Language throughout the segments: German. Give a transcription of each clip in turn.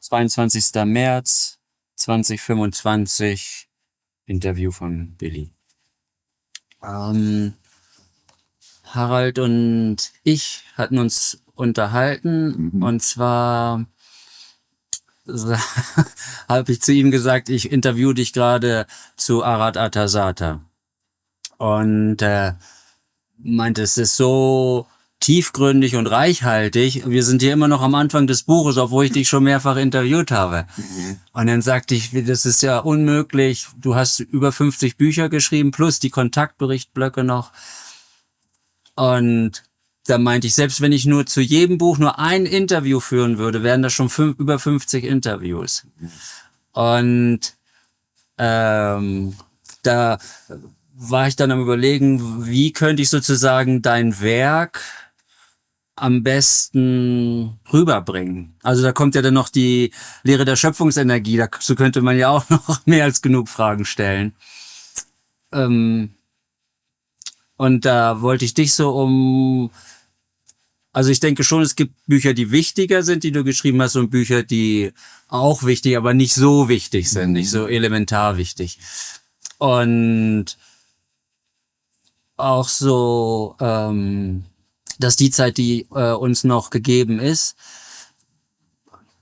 22. März 2025, Interview von Billy. Harald und ich hatten uns unterhalten und zwar habe ich zu ihm gesagt, ich interview dich gerade zu Arad Atasata. Und meinte, es ist so tiefgründig und reichhaltig. Wir sind hier immer noch am Anfang des Buches, obwohl ich dich schon mehrfach interviewt habe. Und dann sagte ich, das ist ja unmöglich. Du hast über 50 Bücher geschrieben, plus die Kontaktberichtblöcke noch. Und da meinte ich, selbst wenn ich nur zu jedem Buch nur ein Interview führen würde, wären das schon über 50 Interviews. Und da war ich dann am Überlegen, wie könnte ich sozusagen dein Werk am besten rüberbringen. Also da kommt ja dann noch die Lehre der Schöpfungsenergie, dazu könnte man ja auch noch mehr als genug Fragen stellen. Und da wollte ich dich so also ich denke schon, es gibt Bücher, die wichtiger sind, die du geschrieben hast, und Bücher, die auch wichtig, aber nicht so wichtig sind, nicht so elementar wichtig. Und auch so, dass die Zeit, die uns noch gegeben ist,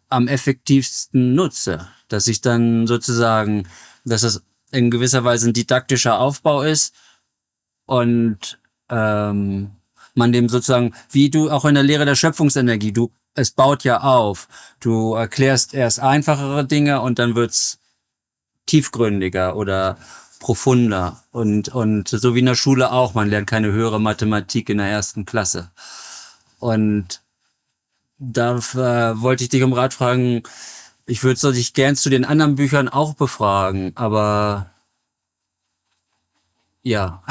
am effektivsten nutze. Dass ich dann sozusagen, dass es in gewisser Weise ein didaktischer Aufbau ist und man dem sozusagen, wie du auch in der Lehre der Schöpfungsenergie, es baut ja auf. Du erklärst erst einfachere Dinge und dann wird's tiefgründiger oder profunder und so wie in der Schule auch, man lernt keine höhere Mathematik in der 1. Klasse. Und da wollte ich dich um Rat fragen, ich würde dich gern zu den anderen Büchern auch befragen, aber ja,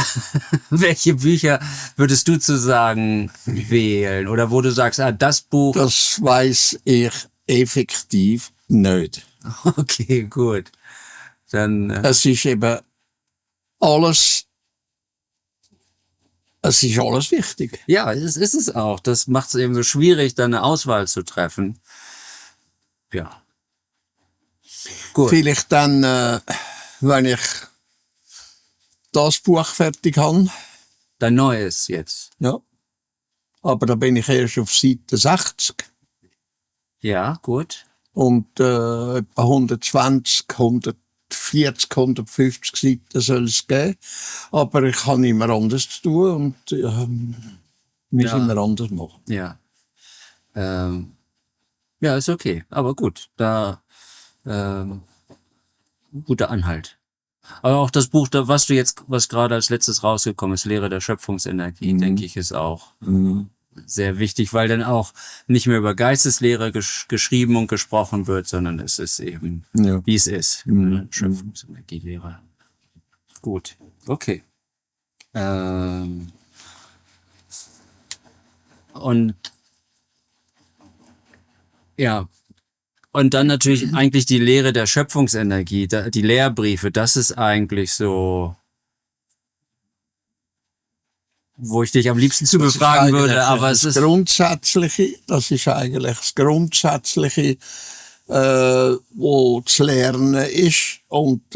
welche Bücher würdest du zu sagen wählen? Oder wo du sagst, das Buch... Das weiss ich effektiv nicht. Okay, gut. Dann... Es ist eben alles wichtig. Ja, es ist es auch. Das macht es eben so schwierig, dann eine Auswahl zu treffen. Ja. Gut. Vielleicht dann, wenn ich das Buch fertig habe. Dein neues jetzt. Ja. Aber da bin ich erst auf Seite 60. Ja, gut. Und etwa 120, 140, 150 Seiten soll es geben. Aber ich habe immer anders zu tun und muss immer anders machen. Ja. Ja, ist okay. Aber gut, guter Anhalt. Aber auch das Buch, was gerade als letztes rausgekommen ist, Lehre der Schöpfungsenergie, denke ich, ist auch sehr wichtig, weil dann auch nicht mehr über Geisteslehre geschrieben und gesprochen wird, sondern es ist eben, wie es ist. Schöpfungsenergielehre. Gut, okay. Und ja, und dann natürlich eigentlich die Lehre der Schöpfungsenergie, die Lehrbriefe, das ist eigentlich so, wo ich dich am liebsten zu befragen würde, aber es ist... Das ist eigentlich das Grundsätzliche, wo zu lernen ist, und,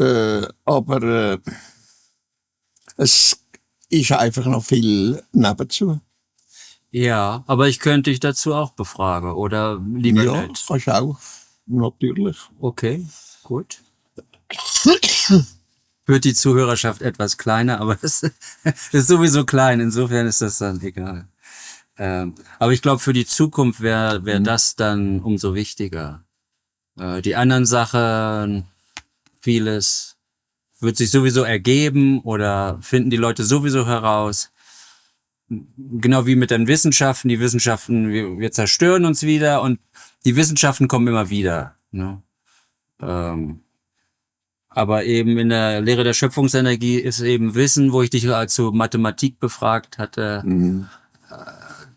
aber es ist einfach noch viel nebenzu. Ja, aber ich könnte dich dazu auch befragen, oder lieber ja, nicht? Kannst du auch, natürlich. Okay, gut. Wird die Zuhörerschaft etwas kleiner, aber es ist sowieso klein, insofern ist das dann egal. Aber ich glaube, für die Zukunft wäre das dann umso wichtiger. Die anderen Sachen, vieles wird sich sowieso ergeben oder finden die Leute sowieso heraus. Genau wie mit den Wissenschaften. Die Wissenschaften, wir zerstören uns wieder und die Wissenschaften kommen immer wieder. Ne? Aber eben in der Lehre der Schöpfungsenergie ist eben Wissen, wo ich dich zu Mathematik befragt hatte.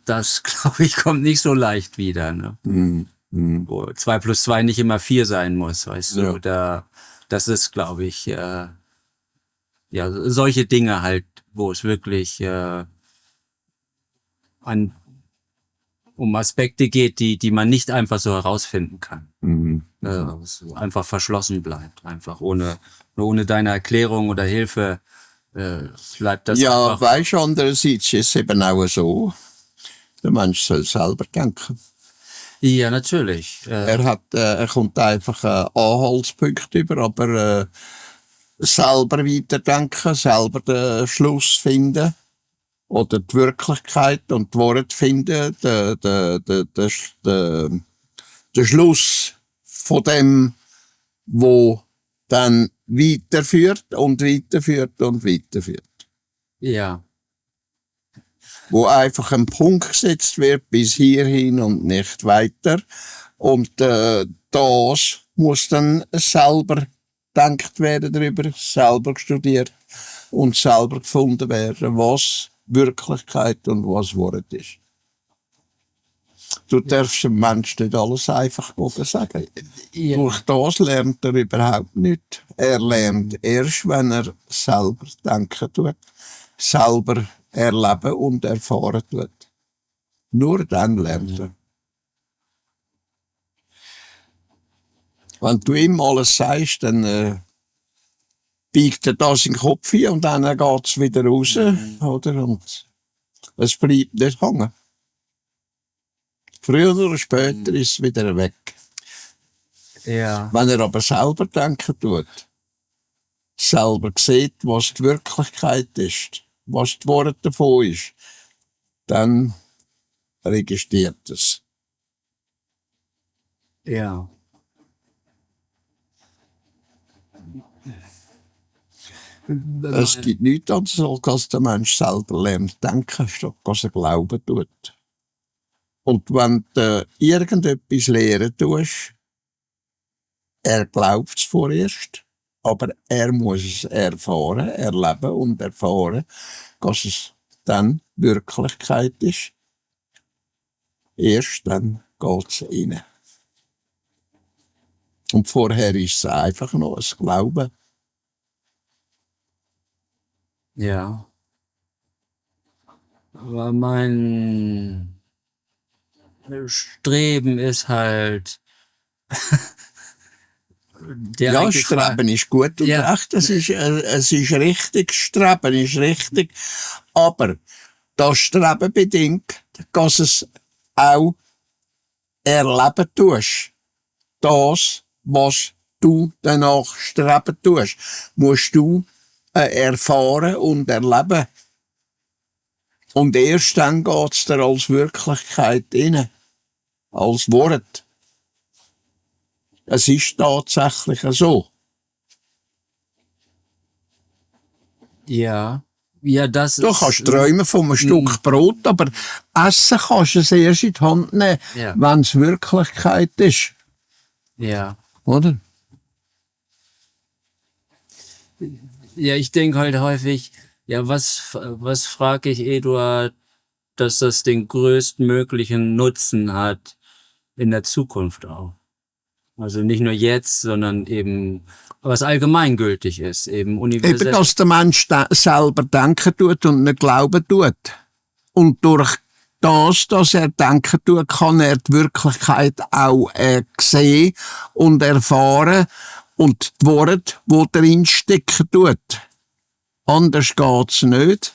Das, glaube ich, kommt nicht so leicht wieder. Ne? Wo 2 plus 2 nicht immer 4 sein muss, weißt du. Das ist, glaube ich, ja, solche Dinge halt, wo es wirklich um Aspekte geht, die man nicht einfach so herausfinden kann. So einfach verschlossen bleibt, einfach ohne deine Erklärung oder Hilfe bleibt das Ja, einfach. weisst du, andererseits ist es eben auch so, der Mensch soll selber denken. Ja, natürlich. Er kommt einfach Anhaltspunkt über, aber selber weiterdenken, selber den Schluss finden oder die Wirklichkeit und die Worte finden, der Schluss von dem, wo dann weiterführt und weiterführt und weiterführt. Ja, Wo einfach ein Punkt gesetzt wird bis hierhin und nicht weiter. Und das muss dann selber gedacht werden darüber, selber studiert und selber gefunden werden, was Wirklichkeit und was Wort ist. Du darfst dem Menschen nicht alles einfach sagen. ja, Durch das lernt er überhaupt nicht. Er lernt erst, wenn er selber denken tut, selber erleben und erfahren tut. Nur dann lernt er. Wenn du ihm alles sagst, dann biegt er das in den Kopf hin und dann geht's wieder raus, oder? Und es bleibt nicht hängen. Früher oder später ist es wieder weg. ja, Wenn er aber selber denken tut, selber sieht, was die Wirklichkeit ist, was die Worte davon ist, dann registriert es. ja. Es gibt nichts anderes, als der Mensch selber lernt denken, statt dass er glauben tut. Und wenn du irgendetwas lehren tust, er glaubt es vorerst, aber er muss es erfahren, erleben und erfahren, dass es dann Wirklichkeit ist. Erst dann geht es rein. Und vorher ist es einfach noch ein Glauben. Ja. Aber mein Streben ist halt der Ja, eigentlich Streben ist gut und Ja. recht, es ist richtig, Streben ist richtig, aber das Streben bedingt, dass es auch erleben tust. Das, was du danach streben tust, musst du erfahren und erleben. Und erst dann geht's dir als Wirklichkeit rein, als Wort. Es ist tatsächlich so. Ja. Ja, das Du ist. kannst träumen von einem Stück Brot, aber essen kannst du es erst in die Hand nehmen, Ja. wenn es Wirklichkeit ist. Ja. Oder? Ja, ich denke halt häufig, ja, was frage ich Eduard, dass das den größtmöglichen Nutzen hat in der Zukunft auch. Also nicht nur jetzt, sondern eben, was allgemeingültig ist, eben universell. Eben, dass der Mensch selber denken tut und nicht glauben tut. Und durch das, dass er denken tut, kann er die Wirklichkeit auch sehen und erfahren und die Worte, die drin stecken tut. Anders geht's nicht.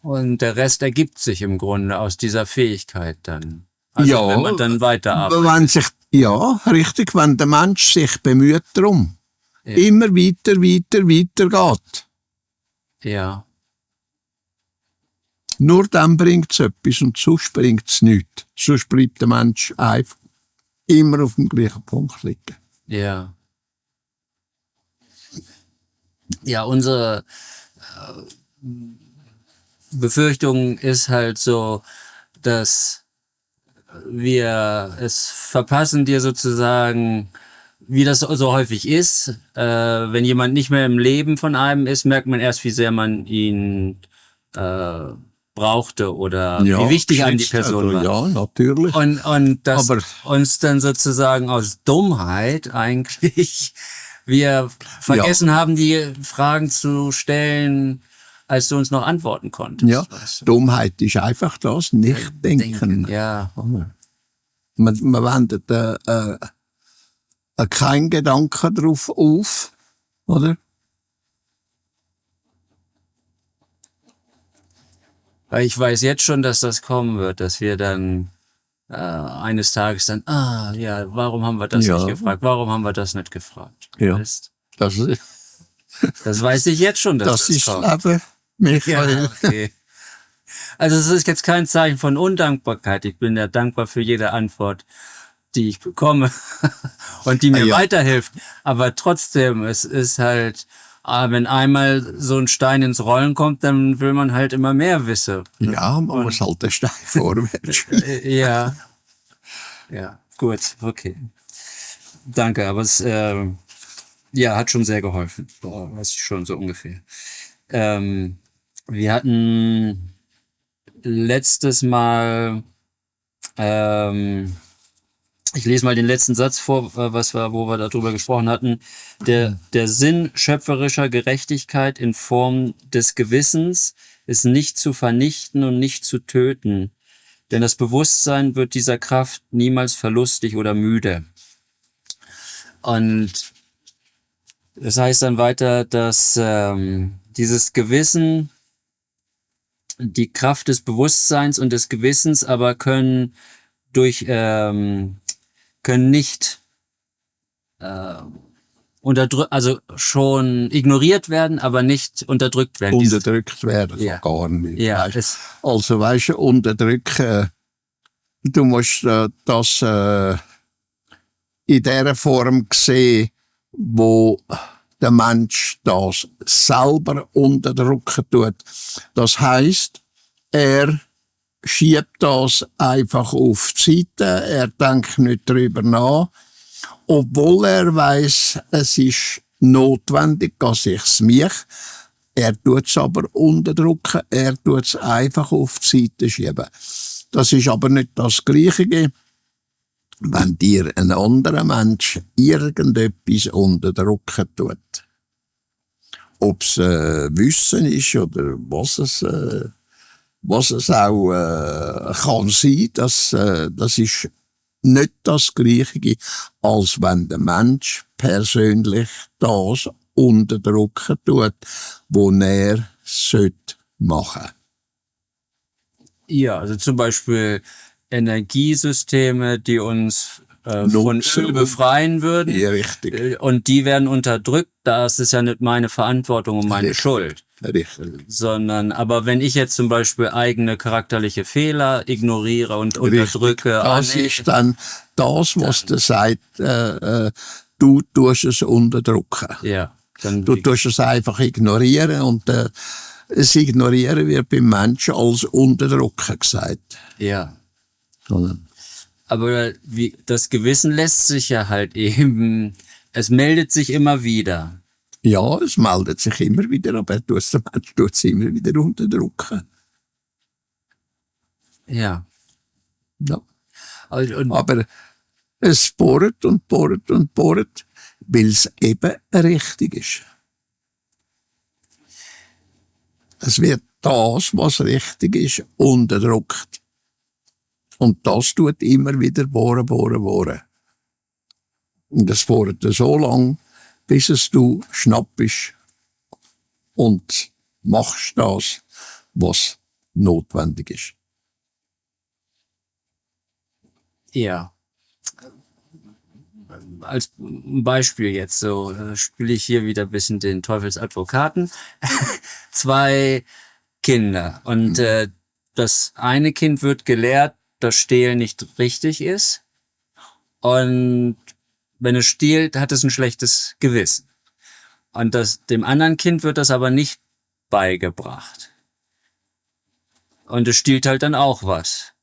Und der Rest ergibt sich im Grunde aus dieser Fähigkeit dann. Also Ja, wenn man dann weiterarbeitet. Wenn sich, ja, richtig, wenn der Mensch sich bemüht darum, Ja. immer weiter geht. Ja. Nur dann bringt es etwas und sonst bringt es nichts. Sonst bleibt der Mensch einfach immer auf dem gleichen Punkt liegen. Ja. Ja, unsere Befürchtung ist halt so, dass wir es verpassen, dir sozusagen, wie das so häufig ist, wenn jemand nicht mehr im Leben von einem ist, merkt man erst, wie sehr man ihn brauchte oder wie wichtig einem die Person war. Ja, natürlich. Und dass Aber- uns dann sozusagen aus Dummheit eigentlich wir vergessen haben, die Fragen zu stellen, als du uns noch antworten konntest. Ja, Weißt du? Dummheit ist einfach das Nicht-Denken. Ja. Man wendet keinen Gedanken drauf auf, oder? Weil ich weiß jetzt schon, dass das kommen wird, dass wir dann eines Tages dann, ja, warum haben wir das Ja. nicht gefragt? Warum haben wir das nicht gefragt? Ja. Weißt? Das, Das weiß ich jetzt schon, dass das das ist kommt. Leben, Michael. Ja, okay. Also es ist jetzt kein Zeichen von Undankbarkeit. Ich bin ja dankbar für jede Antwort, die ich bekomme und die mir Ja. weiterhilft. Aber trotzdem, es ist halt, wenn einmal so ein Stein ins Rollen kommt, dann will man halt immer mehr wissen. Ja, man muss halt den Stein vorwärts spielen. Ja. Ja, gut, okay. Danke, aber es ja, hat schon sehr geholfen. Weiß ich schon so ungefähr. Wir hatten letztes Mal, ich lese mal den letzten Satz vor, wo wir darüber gesprochen hatten. Der Sinn schöpferischer Gerechtigkeit in Form des Gewissens ist nicht zu vernichten und nicht zu töten. Denn das Bewusstsein wird dieser Kraft niemals verlustig oder müde. Und das heißt dann weiter, dass dieses Gewissen, die Kraft des Bewusstseins und des Gewissens aber können nicht also schon ignoriert werden, aber nicht unterdrückt werden. Unterdrückt werden Ja. kann gar nicht. Ja, weisst. Also weißt du, unterdrücken, du musst das in der Form sehen, wo der Mensch das selber unterdrücken tut. Das heisst, er schiebt das einfach auf die Seite, er denkt nicht darüber nach, obwohl er weiss, es ist notwendig, dass ich's mich. Er tut's aber unterdrücken, er tut's einfach auf die Seite schieben. Das ist aber nicht das Gleiche, wenn dir ein anderer Mensch irgendetwas unterdrücken tut. Ob's Wissen ist oder was es auch kann sein, das ist nicht das Gleiche, als wenn der Mensch persönlich das unterdrücken tut, was er machen sollte. Ja, also zum Beispiel Energiesysteme, die uns von Nutzen Öl befreien würden. Ja, richtig. Und die werden unterdrückt. Das ist ja nicht meine Verantwortung und meine Richtig. Schuld. Richtig. Aber wenn ich jetzt zum Beispiel eigene charakterliche Fehler ignoriere und unterdrücke, Das ist dann das, was der sagt, du tust es unterdrücken. ja, dann Du tust es einfach ignorieren und das Ignorieren wird beim Menschen als Unterdrücken gesagt. ja. Oder? Aber das Gewissen lässt sich ja halt eben, es meldet sich immer wieder. Ja, es meldet sich immer wieder, aber der Mensch tut es immer wieder unterdrücken. Ja. Ja. Und Aber es bohrt und bohrt und bohrt, weil es eben richtig ist. Es wird das, was richtig ist, unterdrückt. Und das tut immer wieder bohren, bohren, bohren. Und das bohrt so lang, bis es du schnappst und machst das, was notwendig ist. ja. Als Beispiel jetzt so, spiele ich hier wieder ein bisschen den Teufelsadvokaten. 2 Kinder. Und das eine Kind wird gelehrt, dass Stehlen nicht richtig ist. Und wenn es stiehlt, hat es ein schlechtes Gewissen. Und dem anderen Kind wird das aber nicht beigebracht. Und es stiehlt halt dann auch was.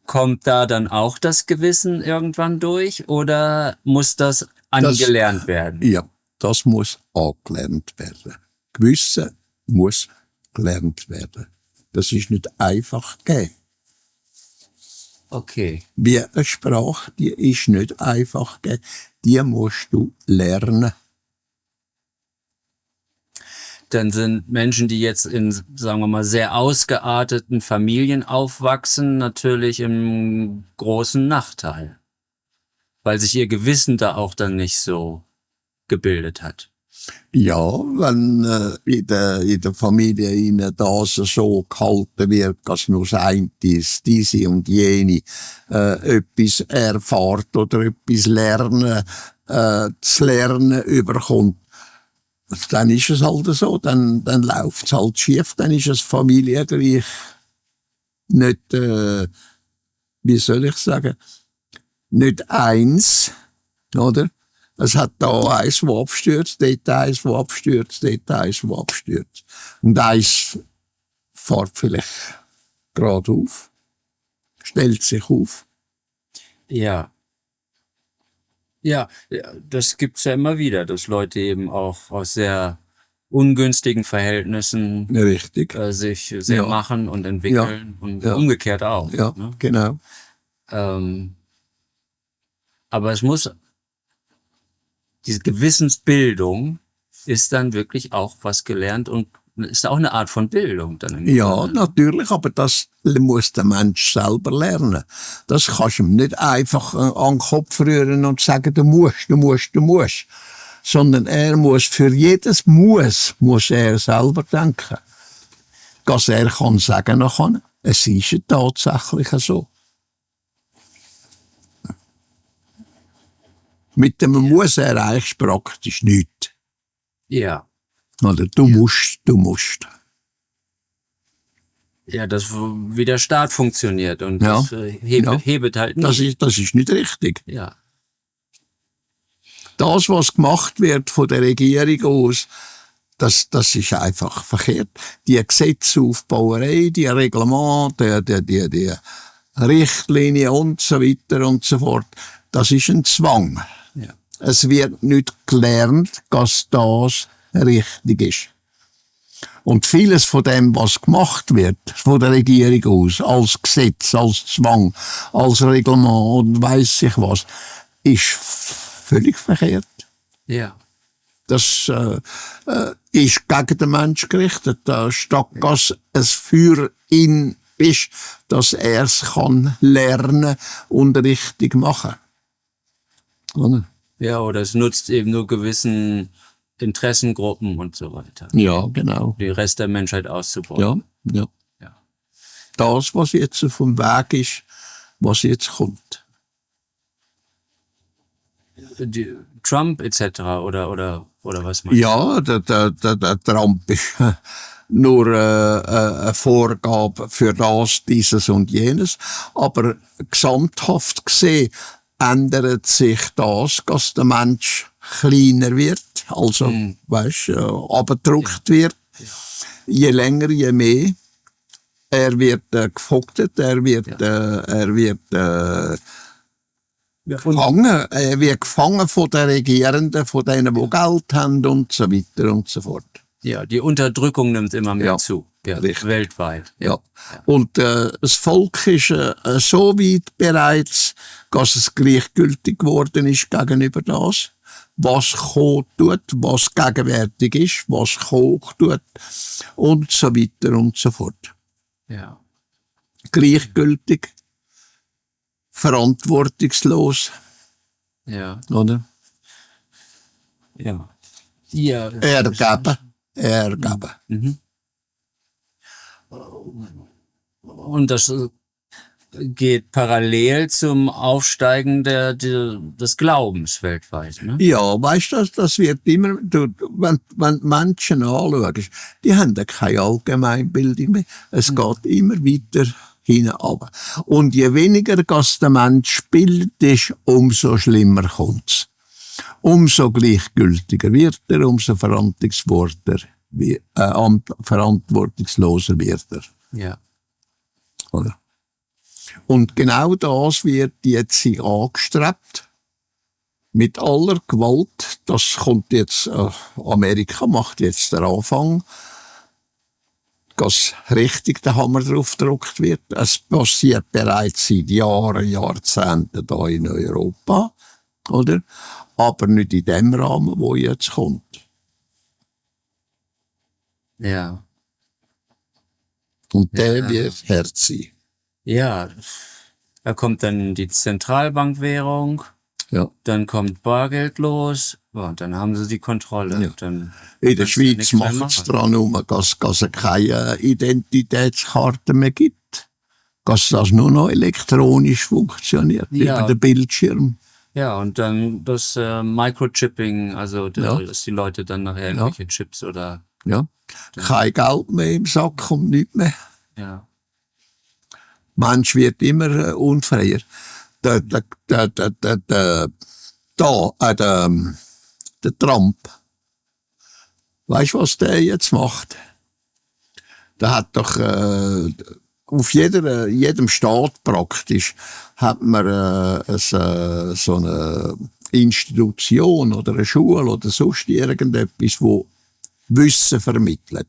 Kommt da dann auch das Gewissen irgendwann durch oder muss das angelernt werden? Ja, das muss angelernt werden. Gewissen muss gelernt werden. Das ist nicht einfach gegeben. Okay. Wie eine Sprache, die ist nicht einfach gegeben. Die musst du lernen. dann sind Menschen, die jetzt in, sagen wir mal, sehr ausgearteten Familien aufwachsen, natürlich im großen Nachteil, weil sich ihr Gewissen da auch dann nicht so gebildet hat. Ja, wenn in der Familie ihnen das so gehalten wird, dass nur das eine ist, diese und jene etwas erfahrt oder etwas lernen, zu lernen überkommt, dann ist es halt so, dann läuft es halt schief, dann ist es familiengleich nicht, wie soll ich sagen, nicht eins, oder? Es hat da eins, wo abstürzt, dort eins, wo abstürzt, dort eins, wo abstürzt. Und eins fährt vielleicht gerade auf, stellt sich auf. Ja. Ja, das gibt's ja immer wieder, dass Leute eben auch aus sehr ungünstigen Verhältnissen Richtig. sich sehr Ja. machen und entwickeln und Ja. umgekehrt auch. Ja, Ne? genau. Aber es muss, diese Gewissensbildung ist dann wirklich auch was gelernt und ist auch eine Art von Bildung dann im Ja, Grunde. natürlich, aber das muss der Mensch selber lernen. Das kannst du ihm nicht einfach an den Kopf rühren und sagen, du musst. Sondern er muss für jedes muss er selber denken. Dass er kann sagen kann, es ist ja tatsächlich so. Mit dem Muss erreichst du praktisch nichts. Ja. Oder du musst. Ja, das, wie der Staat funktioniert und Ja. das hebet halt nicht. Das ist nicht richtig. Ja. Das, was gemacht wird von der Regierung aus, das ist einfach verkehrt. Die Gesetzaufbauerei, die Reglemente, die Richtlinien und so weiter und so fort, das ist ein Zwang. Ja. Es wird nicht gelernt, dass das richtig ist. Und vieles von dem, was gemacht wird, von der Regierung aus, als Gesetz, als Zwang, als Reglement und weiss ich was, ist völlig verkehrt. Ja. Das ist gegen den Menschen gerichtet, statt dass es für ihn ist, dass er es kann lernen und richtig machen. Oder? Ja, oder es nutzt eben nur gewissen Interessengruppen und so weiter. Ja, genau. Den Rest der Menschheit auszubeuten. Ja. Ja. Das, was jetzt vom Weg ist, was jetzt kommt. Die Trump etc. oder was meinst du? Ja, der Trump ist nur eine Vorgabe für das, dieses und jenes. Aber gesamthaft gesehen ändert sich das, dass der Mensch kleiner wird, also, abgedrückt wird. Ja. Je länger, je mehr. Er wird gefoltert, er wird gefangen. Er wird gefangen von den Regierenden, von denen, die Geld haben und so weiter und so fort. Ja, die Unterdrückung nimmt immer mehr Ja. zu. Ja, Richtig. weltweit. Ja. Und das Volk ist so weit bereits, dass es gleichgültig geworden ist gegenüber das, was kommen tut, was gegenwärtig ist, was kommen tut und so weiter und so fort. Ja. Gleichgültig, verantwortungslos, Ja. oder? Ja. Ja. Ergeben. Mhm. Und das geht parallel zum Aufsteigen des Glaubens weltweit. Ne? Ja, weißt du, das wird immer, wenn Menschen anschaust, die haben ja keine Allgemeinbildung mehr. Es geht immer weiter hinab. Und je weniger dass der Mensch bildet, umso schlimmer kommt's. Umso gleichgültiger wird er, umso verantwortungsloser wird er. Ja. Oder? Und genau das wird jetzt angestrebt. Mit aller Gewalt. Das kommt jetzt, Amerika macht jetzt den Anfang, dass richtig der Hammer drauf gedrückt wird. Es passiert bereits seit Jahren, Jahrzehnten da in Europa, oder? Aber nicht in dem Rahmen, wo jetzt kommt. Ja. Und der wird hart sein. Ja. Da kommt dann die Zentralbankwährung, Ja. dann kommt Bargeld los, und dann haben sie die Kontrolle. Ja. Dann In der kannst du ja Schweiz nichts mehr machen sie machen. dran um, dass es keine Identitätskarte mehr gibt. Dass das nur noch elektronisch funktioniert, Ja. über den Bildschirm. Ja, und dann das Microchipping, also Ja. dass die Leute dann nachher irgendwelche Chips oder Ja. Kein Geld mehr im Sack und nichts mehr. ja. Mensch wird immer unfreier. Der Trump. Weißt du, was der jetzt macht? Der hat doch auf jedem Staat praktisch hat man so eine Institution oder eine Schule oder sonst irgendetwas, wo Wissen vermittelt,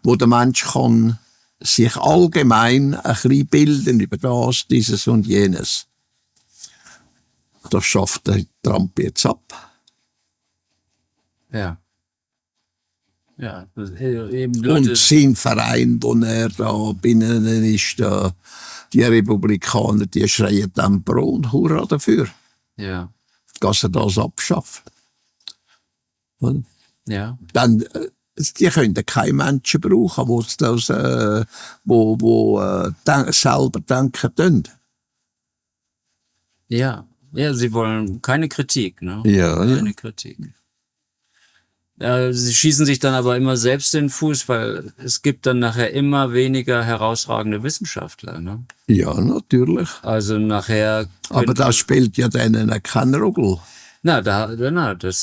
wo der Mensch kann sich allgemein ein bisschen bilden über das, dieses und jenes. Das schafft der Trump jetzt ab. Ja. Ja, eben Leute. Und sein Verein, wo er da binnen ist, da, die Republikaner, die schreien dann Pro und Hurra dafür, Ja. dass er das abschafft. Und Ja. dann, die können keine Menschen brauchen, die das, selber denken können. Ja. Ja, sie wollen keine Kritik, ne? Ja, Keine Kritik. Sie schießen sich dann aber immer selbst in den Fuß, weil es gibt dann nachher immer weniger herausragende Wissenschaftler, ne? Ja, natürlich. Also nachher. Aber das spielt ja denen keine Rolle. Das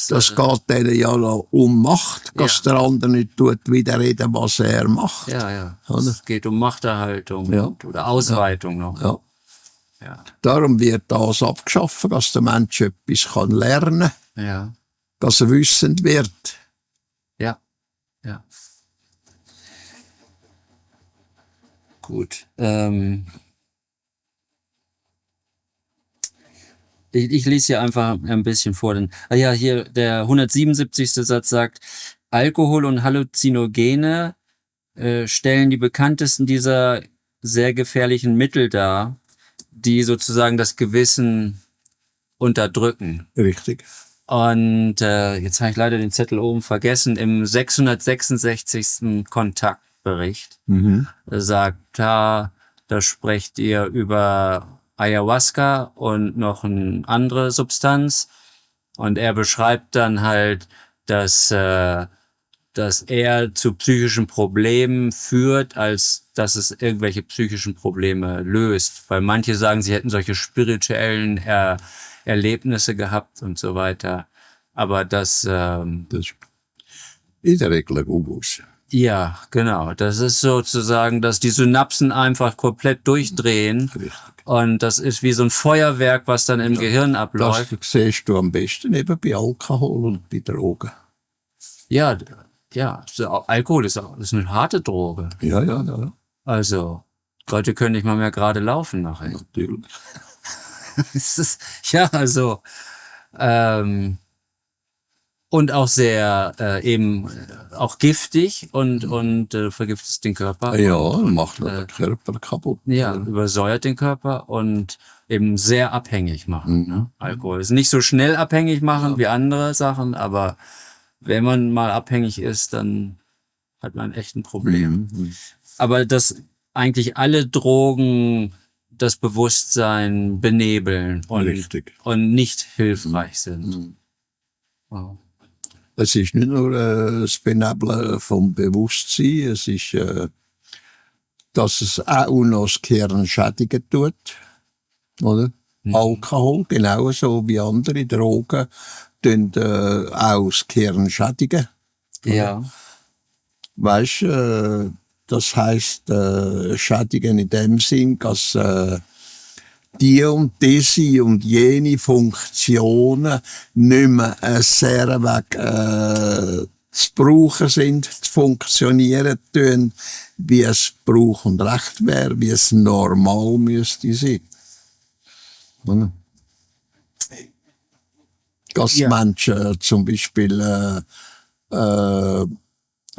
Das geht denen ja noch um Macht, dass Ja. der andere nicht tut, widerreden, was er macht. ja. Oder? Es geht um Machterhaltung Ja. oder Ausweitung noch. Ja. Ja. Darum wird das abgeschafft, dass der Mensch etwas lernen kann, Ja. dass er wissend wird. Ja. Ja. Gut. Ich lese hier einfach ein bisschen vor. Hier der 177. Satz sagt, Alkohol und Halluzinogene stellen die bekanntesten dieser sehr gefährlichen Mittel dar, die sozusagen das Gewissen unterdrücken. Richtig. Und jetzt habe ich leider den Zettel oben vergessen. Im 666. Kontaktbericht sagt, da sprecht ihr über Ayahuasca und noch eine andere Substanz. Und er beschreibt dann halt, dass er zu psychischen Problemen führt, als dass es irgendwelche psychischen Probleme löst. Weil manche sagen, sie hätten solche spirituellen Erlebnisse gehabt und so weiter. Aber Das ist in der Regel gut. ja, genau. Das ist sozusagen, dass die Synapsen einfach komplett durchdrehen. Richtig. Und das ist wie so ein Feuerwerk, was dann im Gehirn Das abläuft. siehst du am besten eben bei Alkohol und bei Drogen. Ja, Alkohol ist eine harte Droge. Ja. Also, Leute können nicht mal mehr gerade laufen nachher. Natürlich. Und auch sehr auch giftig und vergiftet den Körper. Ja, macht den Körper kaputt. Ja, übersäuert den Körper und eben sehr abhängig machen. Ne? Alkohol ist nicht so schnell abhängig machen wie andere Sachen, aber wenn man mal abhängig ist, dann hat man echt ein Problem. Aber dass eigentlich alle Drogen das Bewusstsein benebeln Richtig. und nicht hilfreich sind. Wow. Es ist nicht nur das Benebeln vom Bewusstsein, es ist, dass es auch noch das Gehirn schädigen tut. Oder? Alkohol, genauso wie andere Drogen, tun auch das Gehirn schädigen. Ja. Weißt du, das heisst, schädigen in dem Sinn, dass die und diese und jene Funktionen nicht mehr sehr weg zu brauchen sind, zu funktionieren tun, wie es Brauch und Recht wäre, wie es normal müsste sein. Dass Menschen zum Beispiel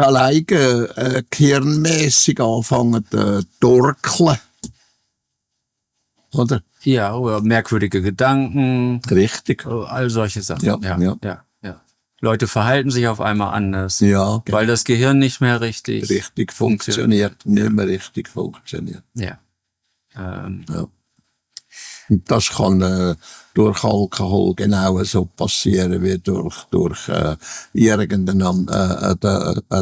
alleine gehirnmässig anfangen zu torkeln. Oder? Ja, oder merkwürdige Gedanken, Richtig. all solche Sachen. Ja, Ja, ja. ja, ja. Leute verhalten sich auf einmal anders, Ja, weil das Gehirn nicht mehr richtig funktioniert. Nicht mehr richtig funktioniert. Ja. Ja. Und das kann durch Alkohol genau so passieren wie durch irgendeine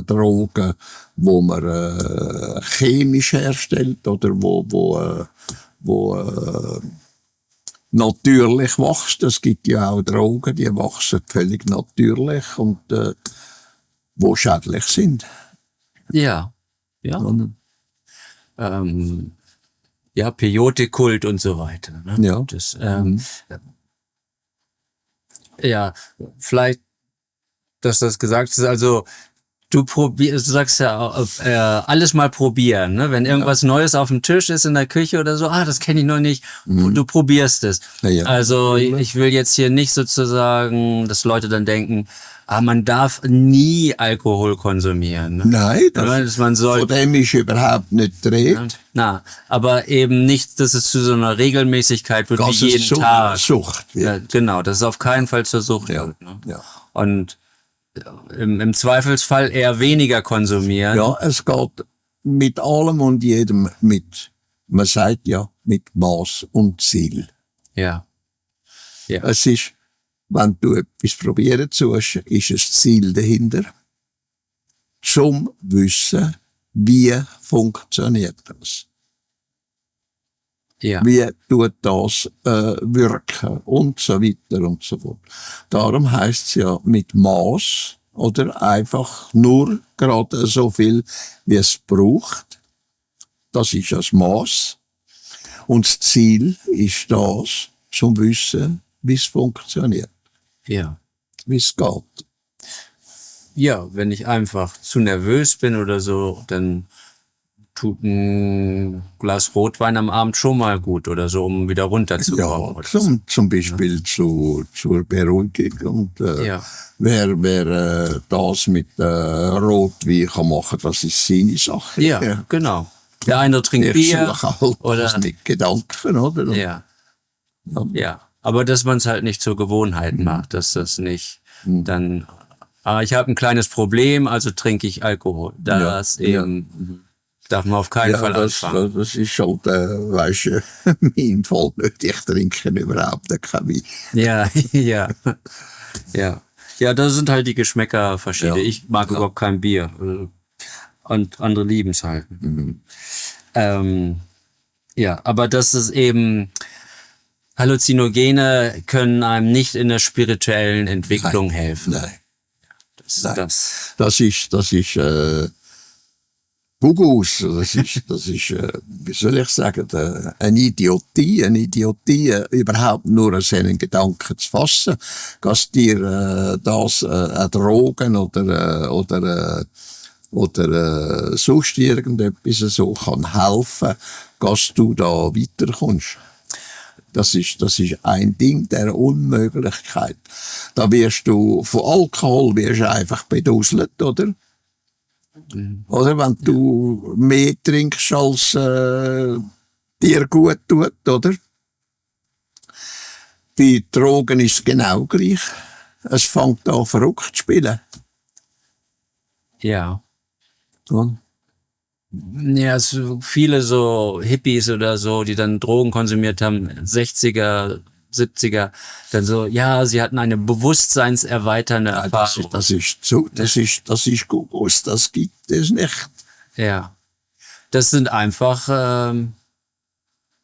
Droge, wo man chemisch herstellt oder wo natürlich wächst. Es gibt ja auch Drogen, die wachsen völlig natürlich und wo schädlich sind. Ja. Ja. Ja, Peyote-Kult und so weiter. Ne? Ja. Das, ja, vielleicht, dass das gesagt ist, also du sagst ja alles mal probieren, ne? Wenn irgendwas Neues auf dem Tisch ist in der Küche oder so, das kenne ich noch nicht, du probierst es. Ja. Also ich will jetzt hier nicht sozusagen, dass Leute dann denken, man darf nie Alkohol konsumieren. Ne? Nein, Man soll, von dem ist überhaupt nicht die Rede. Na, aber eben nicht, dass es zu so einer Regelmäßigkeit wird, Dass wie es jeden Tag. Sucht wird. Ja, genau, dass es auf keinen Fall zur Sucht Ja. wird. Ne? Ja. Und im Zweifelsfall eher weniger konsumieren. Ja, es geht mit allem und jedem mit. Man sagt ja, mit Maß und Ziel. Ja. Ja. Es ist, wenn du etwas probieren tust, ist ein Ziel dahinter. Zum Wissen, wie funktioniert das? Ja. Wie tut das wirken? Und so weiter und so fort. Darum heisst es ja mit Maß oder einfach nur gerade so viel, wie es braucht. Das ist das Maß. Und das Ziel ist das, zum Wissen, wie es funktioniert, Ja. wie es geht. Ja, wenn ich einfach zu nervös bin oder so, dann tut ein Glas Rotwein am Abend schon mal gut oder so, um wieder runterzukommen. Ja, oder so. zum Beispiel zur Beruhigung. Und Ja. wer das mit Rotwein kann machen, das ist seine Sache. Ja, genau. Der eine trinkt Ich Bier suche halt oder das mit Gedanken, oder? Und, ja. Ja, aber dass man es halt nicht zur Gewohnheit macht, dass das nicht dann, ich habe ein kleines Problem, also trinke ich Alkohol. Das eben darf man auf keinen Fall anfangen. das ist halt, weißt du, mein Fall nicht. Ich trinke überhaupt kein Wein. Ja, ja, ja. Ja, da sind halt die Geschmäcker verschieden. Ja. Ich mag überhaupt kein Bier. Und andere lieben es halt. Ja, aber das ist eben, Halluzinogene können einem nicht in der spirituellen Entwicklung helfen. Nein. Das. Das ist Bugus. Das ist, wie soll ich sagen, eine Idiotie, überhaupt nur an seinen Gedanken zu fassen, dass dir das Drogen oder sonst irgendetwas so kann helfen, dass du da weiterkommst. Das ist ein Ding der Unmöglichkeit. Da wirst du, von Alkohol wirst du einfach beduselt, oder? Oder wenn du mehr trinkst, als dir gut tut, oder? Bei Drogen ist es genau gleich. Es fängt an verrückt zu spielen. Ja. Oder? Ja, viele so Hippies oder so, die dann Drogen konsumiert haben, 60er, 70er, dann so, ja, sie hatten eine bewusstseinserweiternde Erfahrung. Das ist Gugus, das gibt es nicht. Ja. Das sind einfach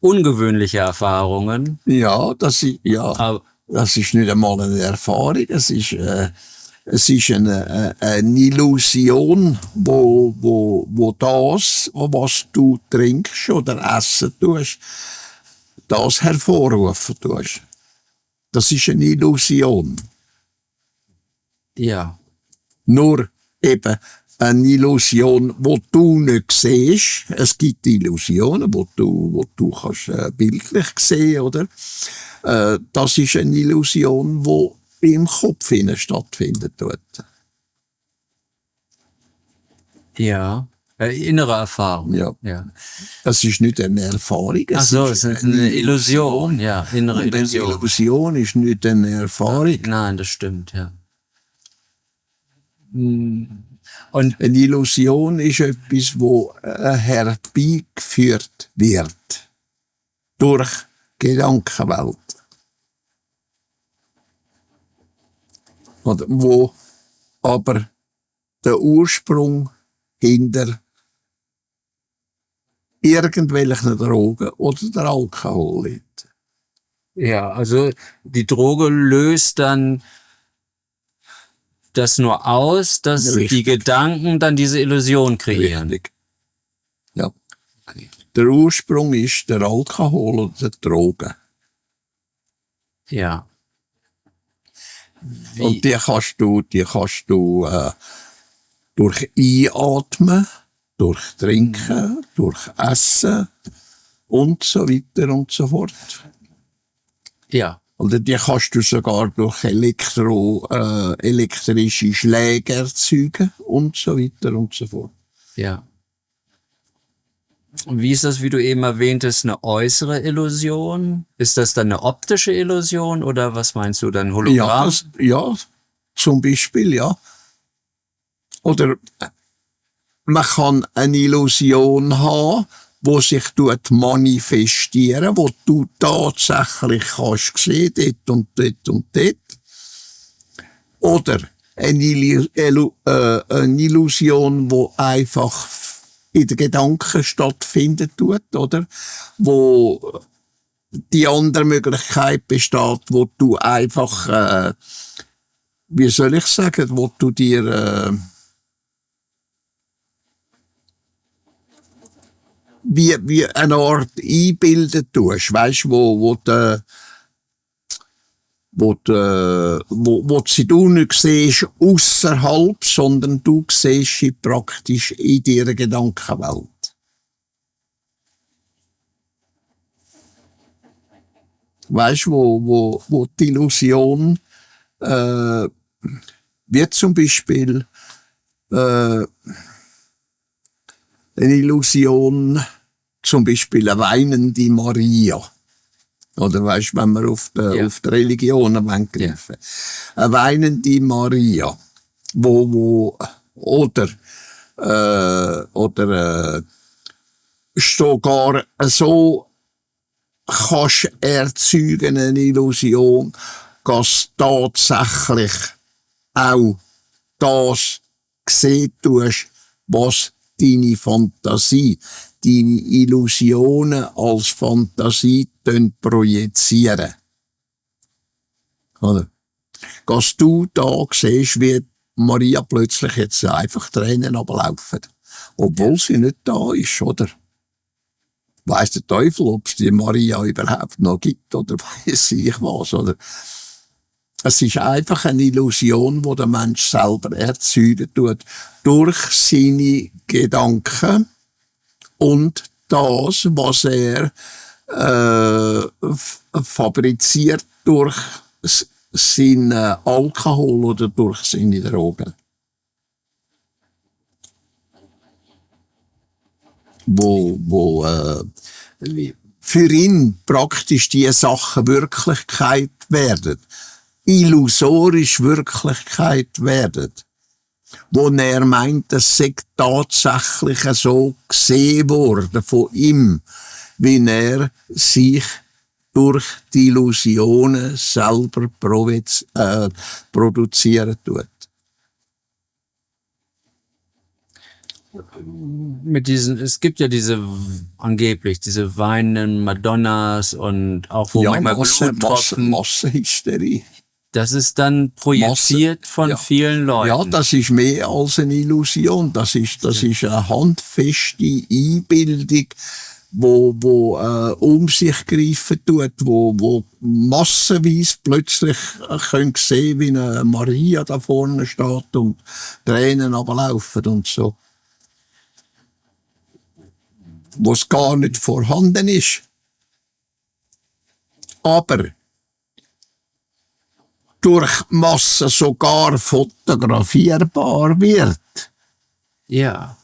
ungewöhnliche Erfahrungen. Ja, das ist nicht einmal eine Erfahrung, es ist eine Illusion, wo das, was du trinkst oder essen tust, das hervorrufen tust. Das ist eine Illusion. Ja. Nur eben eine Illusion, wo du nicht siehst. Es gibt Illusionen, wo du kannst bildlich sehen, oder? Das ist eine Illusion, wo im Kopf stattfindet dort. Ja. Innere Erfahrung. Ja. Ja. Das ist nicht eine Erfahrung. Ach so, es ist eine Illusion. Ja, innere Und eine Illusion. Illusion ist nicht eine Erfahrung. Nein, das stimmt, ja. Und Eine Illusion ist etwas, wo herbeigeführt wird durch Gedankenwelt. Oder wo aber der Ursprung hinter irgendwelchen Drogen oder der Alkohol liegt. ja, also die Droge löst dann das nur aus, dass Richtig. die Gedanken dann diese Illusion kreieren. Richtig. Ja. Der Ursprung ist der Alkohol oder die Drogen. Ja. Und die kannst du durch Einatmen, durch Trinken, durch Essen und so weiter und so fort. Ja. Oder die kannst du sogar durch elektrische Schläge erzeugen und so weiter und so fort. Ja. Und wie ist das, wie du eben erwähntest, eine äußere Illusion? Ist das dann eine optische Illusion oder was meinst du dann, Hologramm? Ja, zum Beispiel, ja. Oder man kann eine Illusion haben, wo sich manifestieren, wo du tatsächlich kannst sehen, dort und dort und dort. Oder eine Illusion, wo einfach in den Gedanken stattfindet tut, oder? Wo die andere Möglichkeit besteht, wo du einfach, wie soll ich sagen, wo du dir wie eine Art einbilden tust, weißt, wo du nicht siehst ausserhalb, sondern du siehst sie praktisch in deiner Gedankenwelt. Weißt, wo die Illusion, wie zum Beispiel, eine Illusion, zum Beispiel eine weinende Maria. Oder weißt, wenn wir auf die Religionen greifen. Eine weinende Maria, oder sogar so kannst erzeugen eine Illusion, dass tatsächlich auch das sehen tust, was deine Fantasie, deine Illusionen als Fantasie projizieren. Oder? Dass du da siehst, wie Maria plötzlich jetzt einfach Tränen ablaufen. Obwohl sie nicht da ist, oder? Weiss der Teufel, ob es die Maria überhaupt noch gibt, oder weiss ich was, oder? Es ist einfach eine Illusion, die der Mensch selber erzeugen tut, durch seine Gedanken und das, was er fabriziert durch seinen Alkohol oder durch seine Drogen. Wo für ihn praktisch die Sachen Wirklichkeit werden, illusorisch Wirklichkeit werden, wo er meint, es sei tatsächlich so gesehen worden von ihm, wie er sich durch die Illusionen selber produzieren tut. Es gibt ja angeblich diese weinenden Madonnas und auch wo manchmal Bluttropfen. Massenhysterie. Das ist dann projiziert von vielen Leuten. Ja, das ist mehr als eine Illusion. Das ist eine handfeste Einbildung, wo um sich greifen tut, wo massenweise plötzlich können sehen, wie eine Maria da vorne steht und Tränen ablaufen und so. Wo es gar nicht vorhanden ist. Aber durch Masse sogar fotografierbar wird. Ja.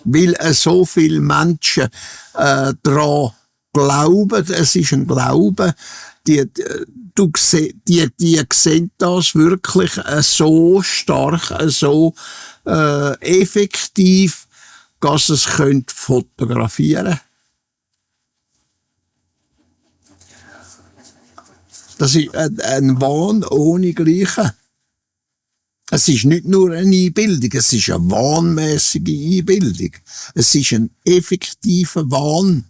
Weil so viele Menschen daran glauben, es ist ein Glaube, die sehen das wirklich so stark, so effektiv, dass es könnt fotografieren. Das ist ein Wahn ohne Gleichen. Es ist nicht nur eine Einbildung, es ist eine wahnmäßige Einbildung. Es ist ein effektiver Wahn.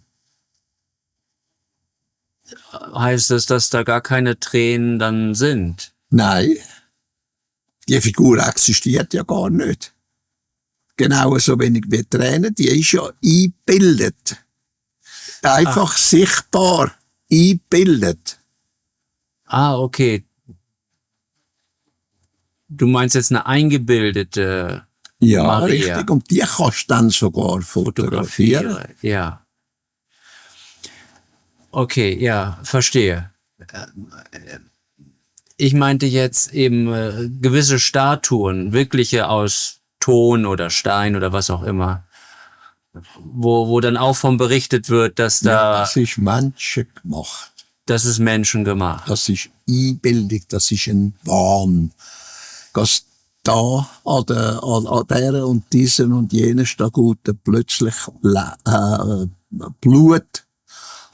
Heißt das, dass da gar keine Tränen dann sind? Nein, die Figur existiert ja gar nicht. Genauso wenig wie Tränen, die ist ja eingebildet. Einfach sichtbar eingebildet. Okay. Du meinst jetzt eine eingebildete Ja, Maria. richtig. Und die kannst du dann sogar fotografieren. Ja. Okay, ja, verstehe. Ich meinte jetzt eben gewisse Statuen, wirkliche aus Ton oder Stein oder was auch immer, wo dann auch von berichtet wird, dass da, Das ist menschengemacht. das ist menschengemacht. Das ist Einbildung, das ist ein Wahn. Dass da an der und diesen und jenen Statuten plötzlich Blut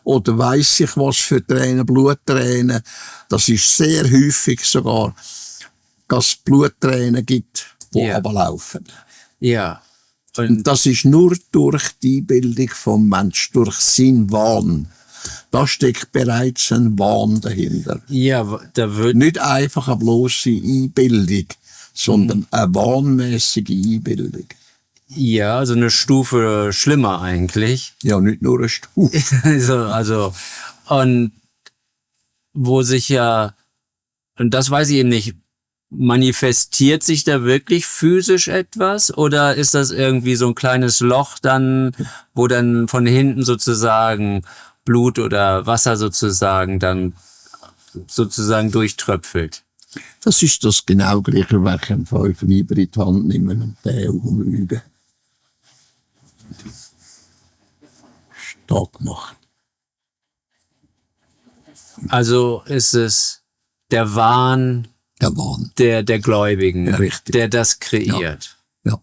oder weiss ich was für Tränen, Bluttränen, das ist sehr häufig sogar, dass es Bluttränen gibt, die runterlaufen. Ja. Und das ist nur durch die Bildung vom Mensch, durch seinen Wahn. Da steckt bereits ein Wahn dahinter. Ja, da wird Nicht einfach eine bloße Einbildung, sondern eine wahnmäßige Einbildung. ja, also eine Stufe schlimmer eigentlich. Ja, nicht nur eine Stufe. also, und wo sich ja, und das weiß ich eben nicht, manifestiert sich da wirklich physisch etwas oder ist das irgendwie so ein kleines Loch dann, wo dann von hinten sozusagen Blut oder Wasser sozusagen dann sozusagen durchtröpfelt? Das ist das genau gleiche, wenn ich einen 5 Lieber in die Hand nehme und den umlüge. Stark gemacht. Also ist es der Wahn Der Wahn. der Gläubigen, Ja, richtig. der das kreiert. Ja.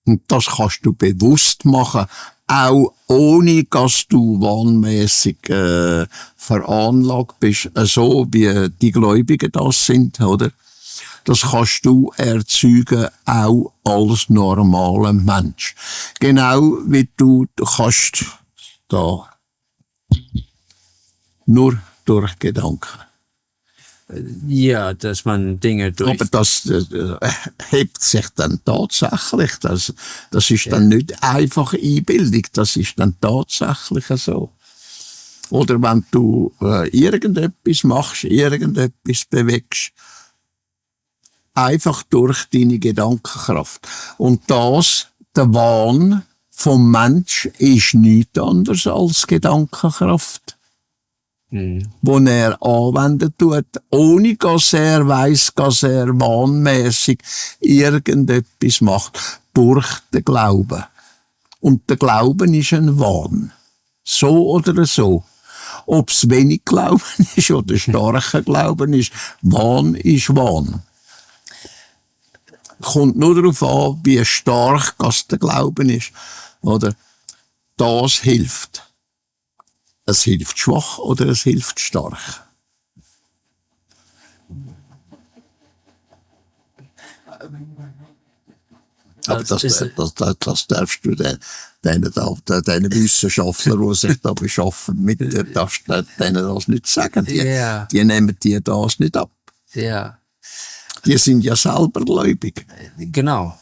Und das kannst du bewusst machen, auch ohne, dass du wahnmäßig veranlagt bist, so wie die Gläubigen das sind, oder? Das kannst du erzeugen, auch als normaler Mensch. Genau wie du kannst da nur durch Gedanken. Ja, dass man Dinge durch... Aber das hebt sich dann tatsächlich. Das ist dann nicht einfach Einbildung, das ist dann tatsächlich so. Oder wenn du irgendetwas machst, irgendetwas bewegst, einfach durch deine Gedankenkraft. Und das, der Wahn vom Mensch, ist nichts anderes als Gedankenkraft. Wo er anwenden tut, ohne dass er weiss, dass er wahnmäßig irgendetwas macht, durch den Glauben. Und der Glauben ist ein Wahn. So oder so. Ob es wenig Glauben ist oder starker Glauben ist, Wahn ist Wahn. Kommt nur darauf an, wie stark das der Glauben ist. Oder das hilft. Es hilft schwach oder es hilft stark. Aber das darfst du deinen Wissenschaftlern, die sich da beschaffen, darfst du denen das nicht sagen. Die nehmen dir das nicht ab. Ja. Die sind ja selber gläubig. Genau.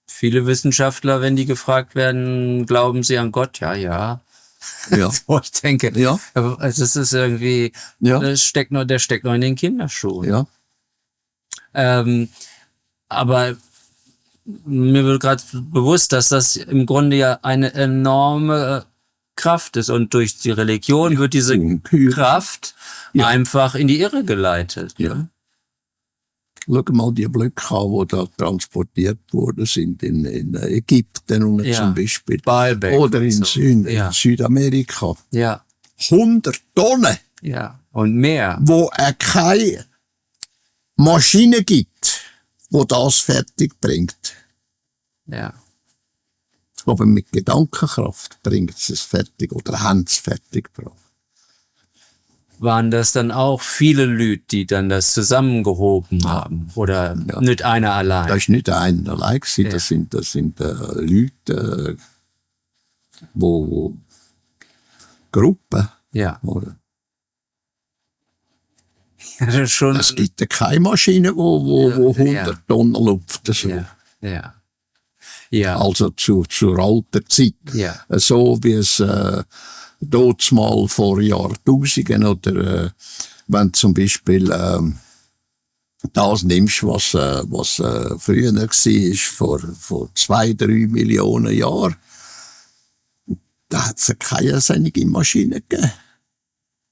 Viele Wissenschaftler, wenn die gefragt werden, glauben sie an Gott? Ja. Ja. So, ich denke, Ja. Also das ist irgendwie, Ja. der steckt noch in den Kinderschuhen. Ja. Aber mir wird gerade bewusst, dass das im Grunde ja eine enorme Kraft ist und durch die Religion wird diese Kraft einfach in die Irre geleitet. Ja. Schau mal die Blöcke an, die da transportiert worden sind in Ägypten und Ja. zum Beispiel. Baalbek Oder und in, so. Ja. in Südamerika. Ja, 100 Tonnen, ja. Und mehr. wo keine Maschine gibt, die das fertig bringt. Ja. Aber mit Gedankenkraft bringt sie es fertig oder haben es fertig gebracht. Waren das dann auch viele Leute, die dann das zusammengehoben haben? Oder nicht einer allein? Das ist nicht einer allein gewesen, das sind Leute, wo Gruppen, Ja. oder? Das ist schon. Es gibt ja keine Maschine, wo 100 Tonnen lupft. So. Ja. Ja. Ja. Also zur alten Zeit. Ja. So wie es dort mal vor Jahrtausenden oder wenn zum Beispiel das nimmst, was früher war, vor 2-3 Millionen Jahren, da hat es keine solche Maschine gegeben.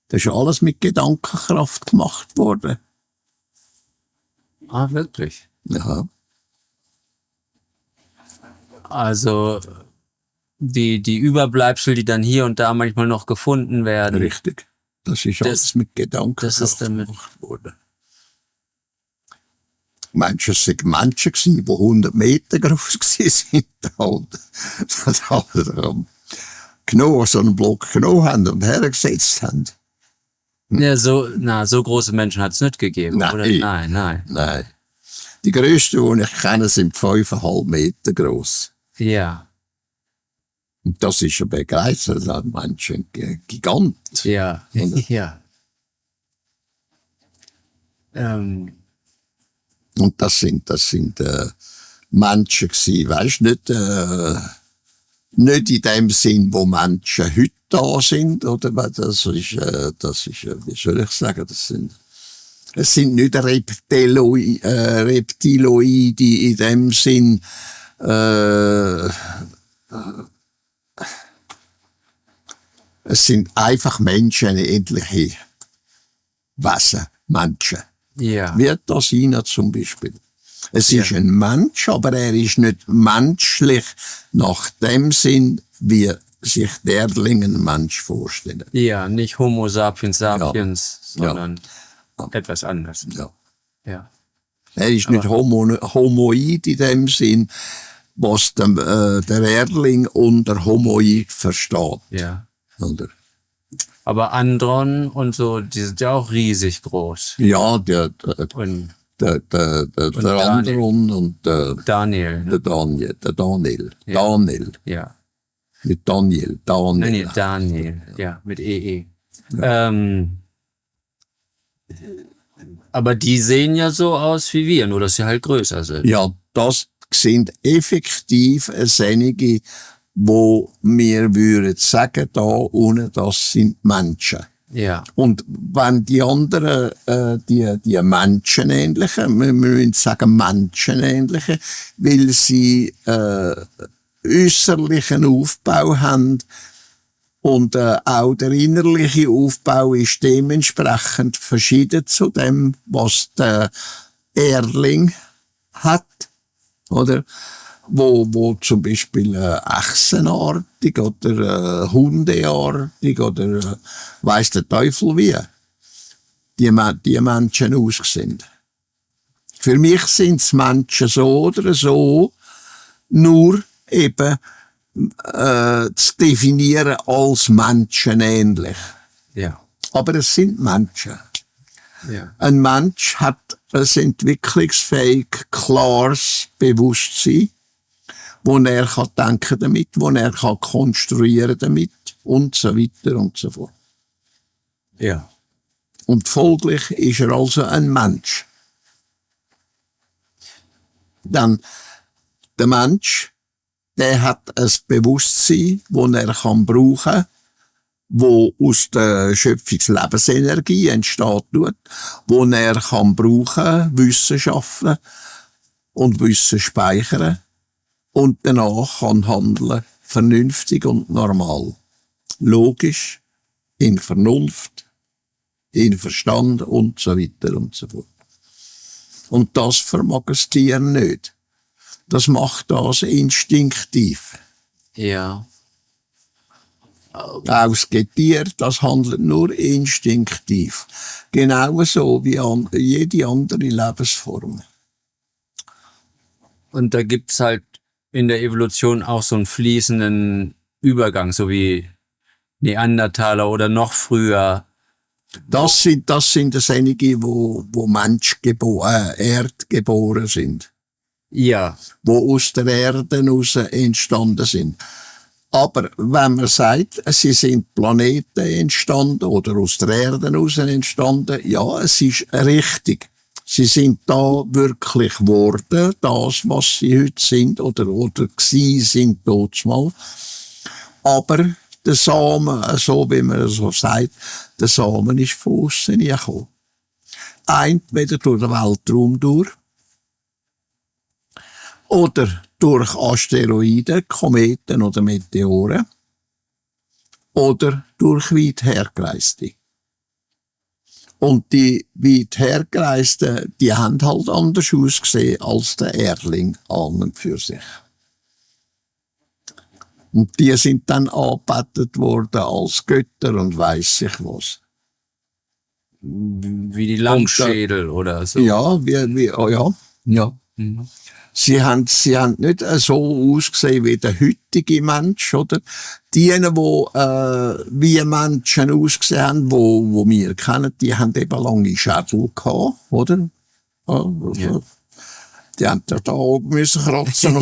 Das ist alles mit Gedankenkraft gemacht worden. Ah, wirklich? Ja. Also die Überbleibsel, die dann hier und da manchmal noch gefunden werden. Richtig. Das ist alles mit Gedankenkraft gemacht worden. Menschen sind Menschen gewesen, die 100 Meter groß sind. Genommen, so einen Block genommen haben und hergesetzt haben. Ja, so große Menschen hat es nicht gegeben, Nein. oder? Nein. Nein. Die grössten, die ich kenne, sind 5,5 Meter groß. Ja. Und das ist ein begeisterter Mensch, ein Gigant. Ja. Ja. Und das sind Menschen gewesen, weisst nicht in dem Sinn, wo Menschen heute da sind, oder? Das ist, wie soll ich sagen, es sind nicht Reptiloide in dem Sinn, es sind einfach Menschen, ähnliche Wesen, Menschen. Ja. Wie das Ina zum Beispiel. Es ist ein Mensch, aber er ist nicht menschlich nach dem Sinn, wie sich der Erling ein Mensch vorstellt. Ja, nicht Homo sapiens sapiens, sondern etwas anderes. Ja. Ja. Er ist nicht homoid in dem Sinn, was der Erling unter homoid versteht. Ja. Oder? Aber Andron und so, die sind ja auch riesig groß. Ja, der Und Andron und Daniel. der Daniel. Ja. Daniel. Ja. Mit Daniel. Nee, Daniel. Ja, mit EE. Aber die sehen ja so aus wie wir, nur dass sie halt größer sind. Ja, das sind effektiv einige, wo wir würden sagen, da unten, das sind Menschen. Ja. Und wenn die anderen, die Menschenähnlichen, wir müssen sagen Menschenähnliche, weil sie äußerlichen Aufbau haben und auch der innerliche Aufbau ist dementsprechend verschieden zu dem, was der Erling hat, oder? Wo zum Beispiel Echsenartig oder Hundeartig oder weiss der Teufel wie die Menschen aussehen. Für mich sind es Menschen so oder so, nur eben zu definieren als menschenähnlich. Ja. Aber es sind Menschen. Ja. Ein Mensch hat ein entwicklungsfähig, klares Bewusstsein, wo er kann denken damit, wo er kann konstruieren damit und so weiter und so fort. Ja. Und folglich ist er also ein Mensch. Dann der Mensch, der hat ein Bewusstsein, das er kann brauchen, wo aus der Schöpfungslebensenergie entsteht, wo er kann brauchen, Wissen schaffen und Wissen speichern und danach kann handeln, vernünftig und normal. Logisch, in Vernunft, in Verstand und so weiter und so fort. Und das vermag das Tier nicht. Das macht das instinktiv. Ja. Auch das Getier, das handelt nur instinktiv. Genauso wie jede andere Lebensform. Und da gibt's halt in der Evolution auch so einen fließenden Übergang, so wie Neandertaler oder noch früher. Das sind einige, wo erdgeboren sind. Ja, Wo aus der Erde raus entstanden sind. Aber wenn man sagt, sie sind Planeten entstanden oder aus der Erde raus entstanden, ja, es ist richtig. Sie sind da wirklich geworden, das, was sie heute sind oder gsi sind dort mal. Aber der Samen, so wie man so sagt, der Samen ist von aussen gekommen. Entweder durch den Weltraum durch, oder durch Asteroiden, Kometen oder Meteoren, oder durch weit hergereiste. Und die weit hergereisten, die haben halt anders ausgesehen als der Erdling an und für sich. Und die sind dann angebetet worden als Götter und weiss ich was. wie die Langschädel oder so. Ja, ja. Mhm. Sie haben nicht so ausgesehen wie der heutige Mensch, oder? Die wie Menschen ausgesehen haben, wo wir kennen, die haben eben lange Schädel gehabt, oder? Ja. Die haben da oben müssen kratzen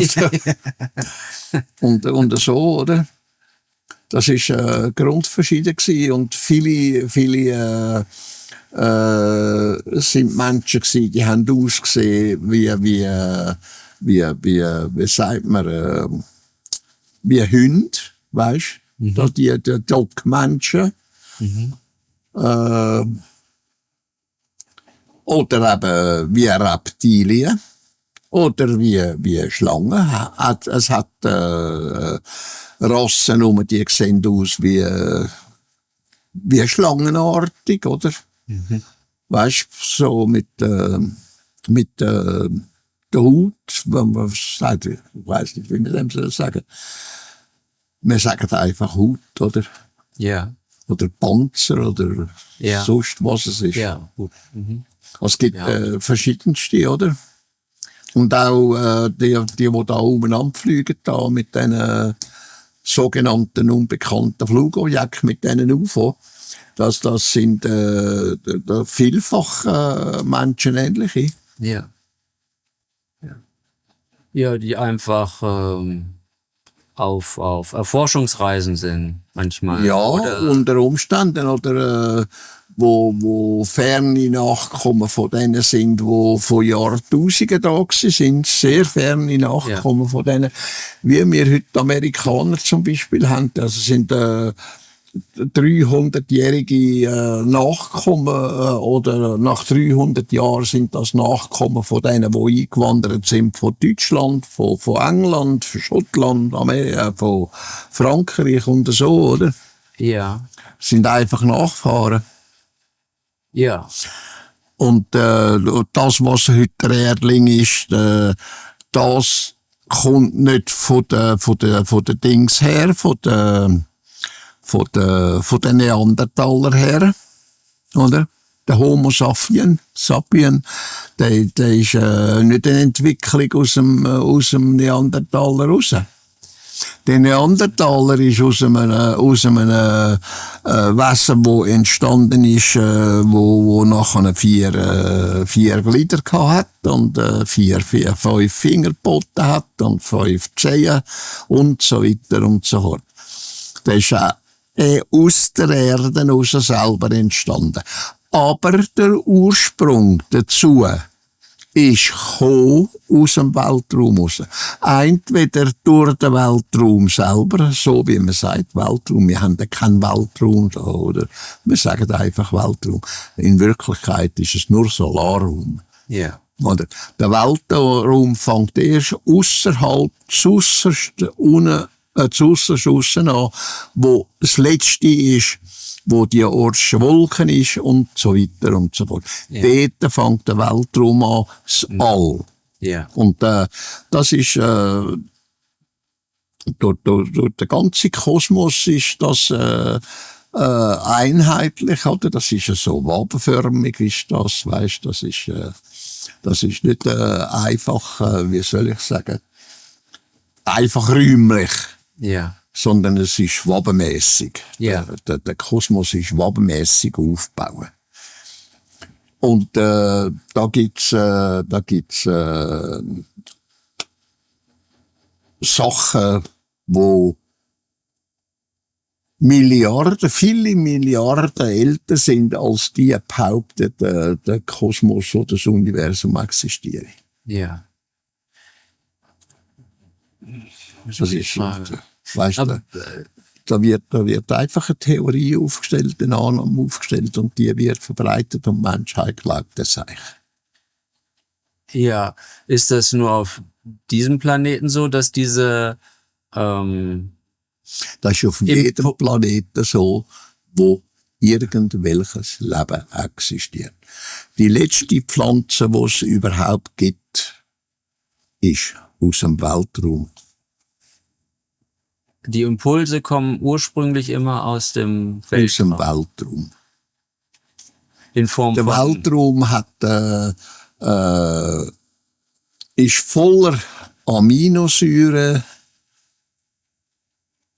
und so, oder? Das ist grundverschieden gewesen und viele sind Menschen gewesen, die haben ausgesehen wie sagt man, wie Hunde, weisst? Mhm. Die Dockmenschen. Mhm. Oder eben wie Reptilien. Oder wie Schlangen. Es hat Rassen die sehen aus wie schlangenartig, oder? Mhm. Weisst, so mit der Haut, wenn man sagt, ich weiss nicht, wie man dem sagen. Wir sagen einfach Haut, oder? Ja. Oder Panzer, oder sonst was es ist. Ja, gut. Mhm. Es gibt verschiedenste, oder? Und auch die da umeinander fliegen, da mit diesen sogenannten unbekannten Flugobjekten, mit diesen UFO, das sind vielfach menschenähnliche. Ja. Ja, die einfach auf Erforschungsreisen sind manchmal. Ja, oder? unter Umständen, oder wo ferne Nachkommen von denen sind, wo von Jahrtausenden da sind, sehr ferne Nachkommen von denen, wie wir heute Amerikaner zum Beispiel haben. Also sind 300-jährige Nachkommen oder nach 300 Jahren sind das Nachkommen von denen, die eingewandert sind von Deutschland, von England, von Schottland, von Frankreich und so, oder? Ja. Sind einfach Nachfahren. Ja. Und das, was heute der Erdling ist, das kommt nicht von den Dings her, von den Neandertaler her, oder? Der Homo sapien, der ist nicht eine Entwicklung aus dem Neandertaler raus. Der Neandertaler ist aus einem Wesen, wo entstanden ist, wo nachher vier Glieder hat und 5 Fingerbotten hat und 5 Zehen und so weiter und so fort. Der ist aus der Erde raus selber entstanden. Aber der Ursprung dazu ist aus dem Weltraum raus. Entweder durch den Weltraum selber, so wie man sagt, Weltraum. Wir haben ja keinen Weltraum da, oder? Wir sagen einfach Weltraum. In Wirklichkeit ist es nur Solarraum. Ja. Oder? Der Weltraum fängt erst ausserhalb, zuerst aussen an, wo das Letzte ist, wo die Orsche Wolken ist und so weiter und so fort. Ja. Dort fängt der Weltraum an, das All. Ja. Und das ist durch den ganzen Kosmos ist das einheitlich, oder? Das ist so wabenförmig, ist das, weißt? Das ist nicht einfach, wie soll ich sagen, einfach räumlich, Ja. sondern es ist wabenmäßig. Ja. Der Kosmos ist wabenmäßig aufgebaut. Und da gibt's Sachen, wo viele Milliarden älter sind, als die behaupten, der Kosmos oder das Universum existieren. Ja. Das ist Frage. Weißt Aber, du, da wird einfach eine Theorie aufgestellt, eine Annahme aufgestellt und die wird verbreitet und die Menschheit glaubt das eigentlich. ja, ist das nur auf diesem Planeten so, dass diese Das ist auf jedem Planeten so, wo irgendwelches Leben existiert. Die letzte Pflanze, die es überhaupt gibt, ist aus dem Weltraum. die Impulse kommen ursprünglich immer aus dem Weltraum. Aus dem Weltraum. In Form Der von Weltraum ist voller Aminosäuren,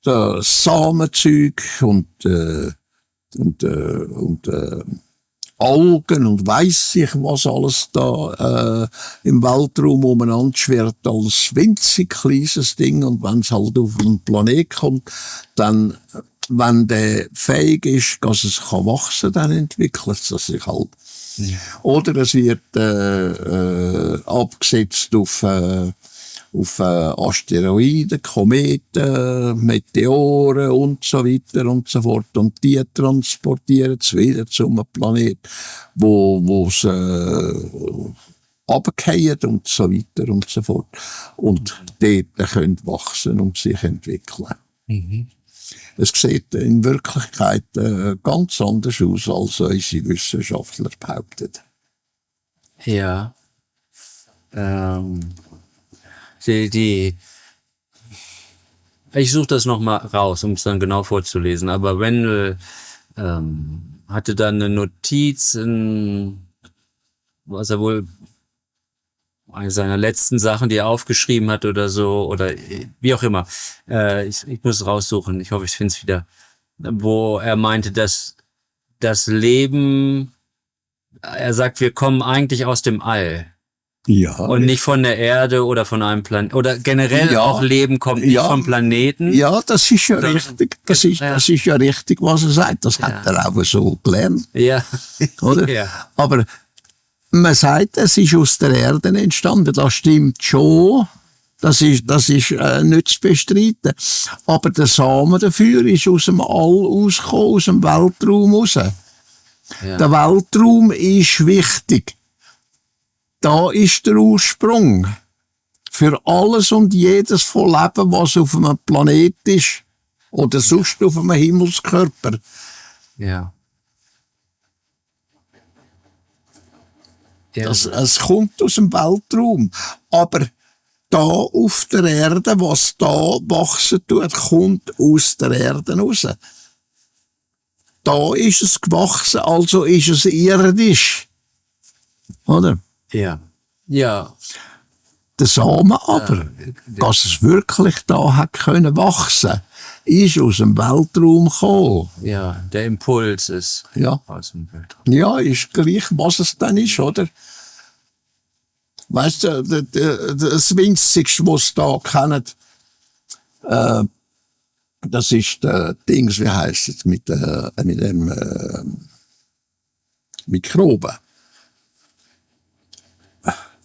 Samenzeug und Algen und weiss ich was alles da im Weltraum umeinander schwirrt als winzig kleines Ding und wenn es halt auf einen Planet kommt, dann wenn der fähig ist, dass es kann wachsen, dann entwickelt es sich halt. Ja. Oder es wird abgesetzt auf Asteroiden, Kometen, Meteoren und so weiter und so fort. Und die transportieren es wieder zu einem Planet, wo es runterfallen und so weiter und so fort. Und dort können wachsen und sich entwickeln. Mhm. Es sieht in Wirklichkeit ganz anders aus, als unsere Wissenschaftler behaupten. Ja. Ich suche das nochmal raus, um es dann genau vorzulesen. Aber Wendell hatte dann eine Notiz, was er wohl eine seiner letzten Sachen, die er aufgeschrieben hat oder so, oder wie auch immer. Ich muss es raussuchen, ich hoffe, ich finde es wieder. Wo er meinte, dass das Leben, er sagt, wir kommen eigentlich aus dem All. Ja. Und nicht von der Erde oder von einem Planeten. Oder generell auch Leben kommt nicht vom Planeten. Ja, das ist ja richtig. Das ist ja richtig, was er sagt. Das hat er auch so gelernt. Ja. Oder? Ja. Aber man sagt, es ist aus der Erde entstanden. Das stimmt schon. Das ist nicht zu bestreiten. Aber der Samen dafür ist aus dem All rausgekommen, aus dem Weltraum raus. Ja. Der Weltraum ist wichtig. Da ist der Ursprung für alles und jedes von Leben, was auf einem Planet ist oder sonst auf einem Himmelskörper. Ja. Es kommt aus dem Weltraum. Aber da auf der Erde, was da wachsen tut, kommt aus der Erde raus. Da ist es gewachsen, also ist es irdisch. Oder? Ja. Ja. Der Samen aber, dass es wirklich da hat können wachsen, ist aus dem Weltraum gekommen. Ja, der Impuls ist aus dem Weltraum. Ja, ist gleich, was es dann ist, oder? Weißt du, das Winzigste, was sie da kennen, das ist der Dings, wie heisst es, mit dem Mikroben.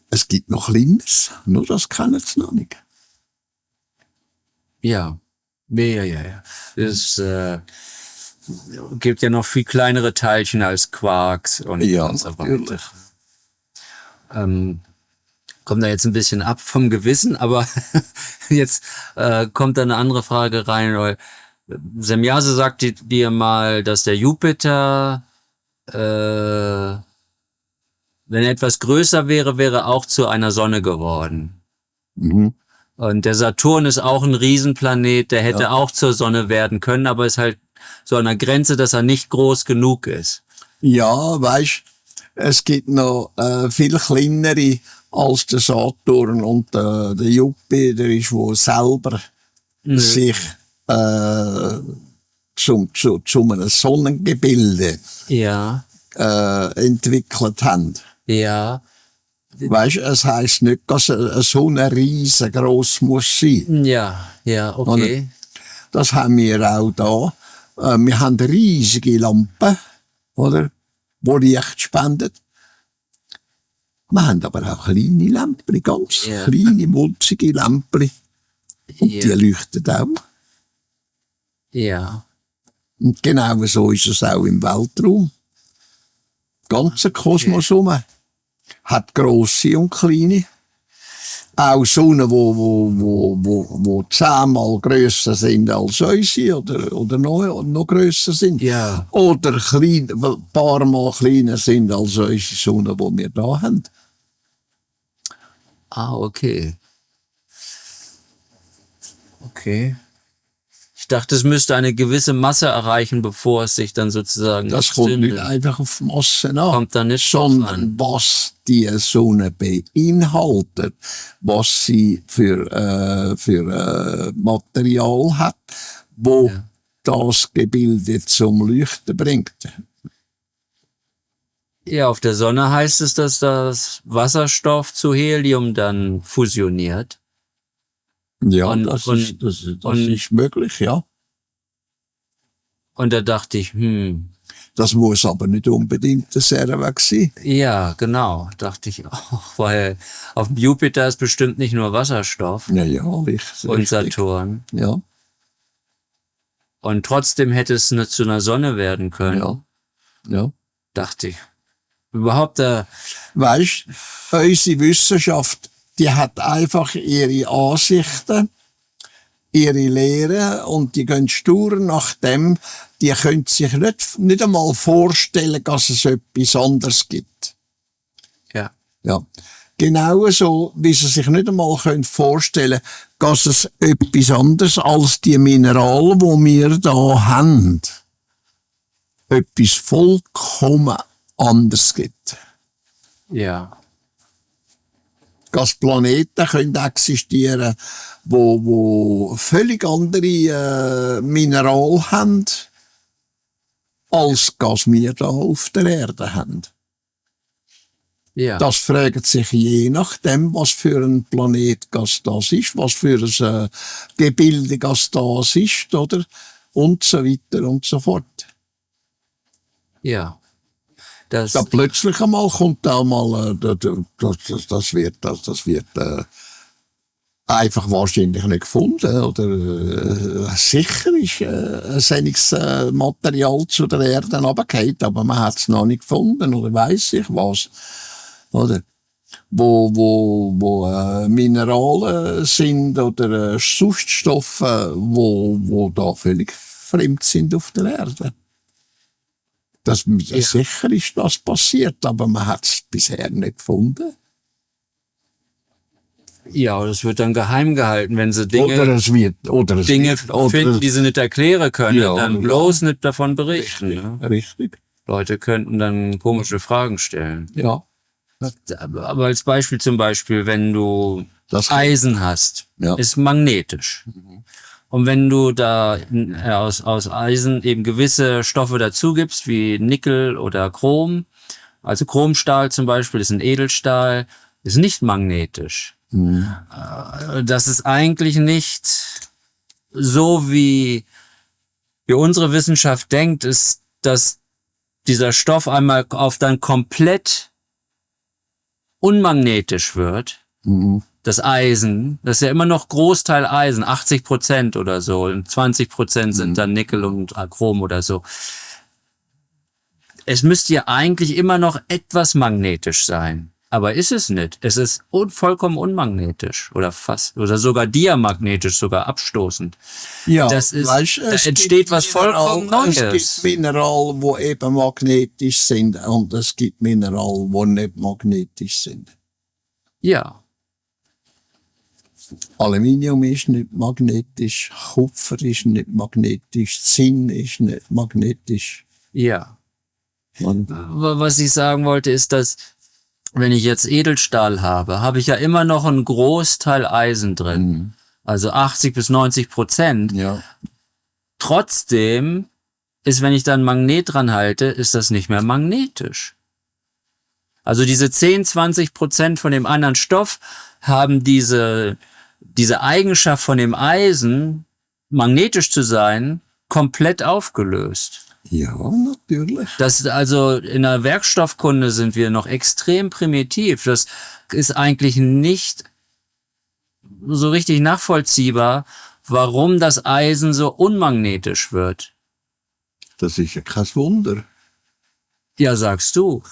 Es gibt noch Kleines, nur das kennen sie noch nicht. Ja. Es gibt ja noch viel kleinere Teilchen als Quarks und so weiter. Kommt da jetzt ein bisschen ab vom Gewissen, aber jetzt kommt da eine andere Frage rein, weil Semjase sagte dir mal, dass der Jupiter, wenn er etwas größer wäre, wäre auch zu einer Sonne geworden. Mhm. Und der Saturn ist auch ein Riesenplanet, der hätte auch zur Sonne werden können, aber ist halt so an der Grenze, dass er nicht groß genug ist. Ja, weisst, es gibt noch viel kleinere als der Saturn und der Jupiter ist, wo selber sich zu einem Sonnengebilde Ja, entwickelt haben. ja, Weisst, es heisst nicht, dass eine Sonne riesengroß muss sein. ja, okay. Das haben wir auch da. Wir haben riesige Lampen, oder? Die Licht spenden. Wir haben aber auch kleine Lampen, ganz kleine, mulzige Lampen. Und die leuchten auch. Ja, Und genau so ist es auch im Weltraum. Ganzer Kosmos herum hat grosse und kleine. Auch Sonnen, wo 10-mal grösser sind als unsere oder noch grösser sind. Ja. Oder ein paar Mal kleiner sind als unsere Sonnen, die wir da haben. Okay. Okay. Ich dachte, es müsste eine gewisse Masse erreichen, bevor es sich dann sozusagen Das kommt entzündet. nicht einfach auf Masse an, Kommt da nicht drauf sondern an. was die Sonne beinhaltet, was sie für Material hat, wo das Gebilde zum Leuchten bringt. Ja, auf der Sonne heißt es, dass das Wasserstoff zu Helium dann fusioniert. Ja, Und- das und- ist möglich, ja. Und da dachte ich, Das muss aber nicht unbedingt der Serweg sein. ja, genau, dachte ich auch, weil auf dem Jupiter ist bestimmt nicht nur Wasserstoff Ja, richtig. und Saturn. Ja, Und trotzdem hätte es zu einer Sonne werden können, ja, ja. dachte ich. Überhaupt, Weisst, unsere Wissenschaft, die hat einfach ihre Ansichten, ihre Lehren und die gehen stur nach dem, die können sich nicht einmal vorstellen, dass es etwas anderes gibt. ja, Ja. Genauso, wie sie sich nicht einmal vorstellen können, dass es etwas anderes als die Minerale, die wir da haben, etwas vollkommen anderes gibt. ja, Dass Planeten können existieren, wo völlig andere Minerale haben, als was wir da auf der Erde haben. ja, Das fragt sich je nachdem, was für ein Planet das ist, was für ein Gebilde das ist, oder? Und so weiter und so fort. ja. Das, Da plötzlich einmal kommt da mal, das wird einfach wahrscheinlich nicht gefunden, oder sicher ist ein solches Material zu der Erde runtergefallen, aber man hat es noch nicht gefunden, oder weiss ich was, oder? Wo Minerale sind oder Substoffe, wo da völlig fremd sind auf der Erde. Sicher ist das passiert, aber man hat es bisher nicht gefunden. ja, das wird dann geheim gehalten, wenn sie Dinge Dinge finden, die sie nicht erklären können, Ja, dann ja. bloß nicht davon berichten. Ne? Richtig. Leute könnten dann komische Fragen stellen. Ja. Aber als Beispiel zum Beispiel, wenn du Das- Eisen hast, Ja. ist magnetisch. Und wenn du da aus Eisen eben gewisse Stoffe dazugibst, wie Nickel oder Chrom, also Chromstahl zum Beispiel ist ein Edelstahl, ist nicht magnetisch. Das ist eigentlich nicht so, wie unsere Wissenschaft denkt, ist, dass dieser Stoff einmal auf dann komplett unmagnetisch wird. Das Eisen, das ist ja immer noch Großteil Eisen, 80% oder so, und 20% sind dann Nickel und Chrom oder so. Es müsste ja eigentlich immer noch etwas magnetisch sein. Aber ist es nicht. Es ist vollkommen unmagnetisch oder fast oder sogar diamagnetisch, sogar abstoßend. Ja, Das ist, weisst, da es entsteht gibt was vollkommen Es Neues. gibt Minerale, die eben magnetisch sind und es gibt Minerale, die nicht magnetisch sind. Ja, Aluminium ist nicht magnetisch, Kupfer ist nicht magnetisch, Zinn ist nicht magnetisch. ja. Und Was ich sagen wollte, ist, dass wenn ich jetzt Edelstahl habe, habe ich ja immer noch einen Großteil Eisen drin. Also 80-90%. ja, Trotzdem ist, wenn ich dann ein Magnet dran halte, ist das nicht mehr magnetisch. Also diese 10-20% von dem anderen Stoff haben diese Eigenschaft von dem Eisen, magnetisch zu sein, komplett aufgelöst. ja, natürlich. Das, also in der Werkstoffkunde sind wir noch extrem primitiv. Das ist eigentlich nicht so richtig nachvollziehbar, warum das Eisen so unmagnetisch wird. Das ist ja kein Wunder. Ja, sagst du.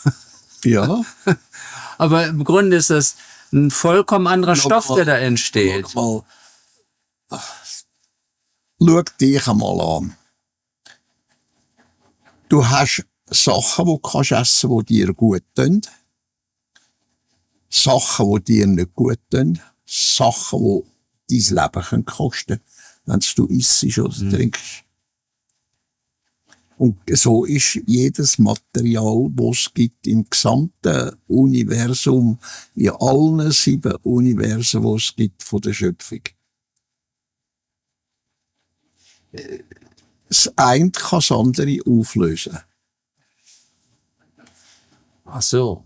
Ja, Aber im Grunde ist das ein vollkommen anderer Stoff, der da entsteht. schau dich einmal an. Du hast Sachen, die du kannst essen, die dir gut tun. Sachen, die dir nicht gut tun. Sachen, die dein Leben kosten können, wenn du isst oder trinkst. Und so ist jedes Material, das es gibt im gesamten Universum, in allen 7 Universen, die es gibt von der Schöpfung. Das eine kann das andere auflösen. Ach so.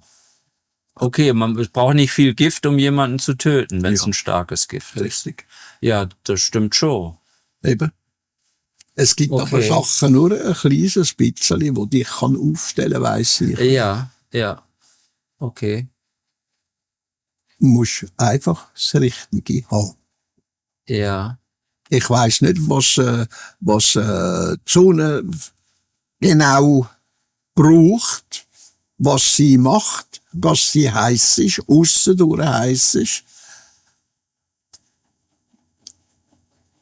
Okay, man braucht nicht viel Gift, um jemanden zu töten, wenn es ein starkes Gift ist. Richtig. Ja, das stimmt schon. Eben. Es gibt aber Sachen nur ein kleines bisschen, wo dich kann aufstellen, weiss ich. Ja, ja. Okay. Du musst einfach das Richtige haben. Ja. Ich weiss nicht, was die Sonne genau braucht, was sie macht, was sie heiß ist, aussendurch heiß ist.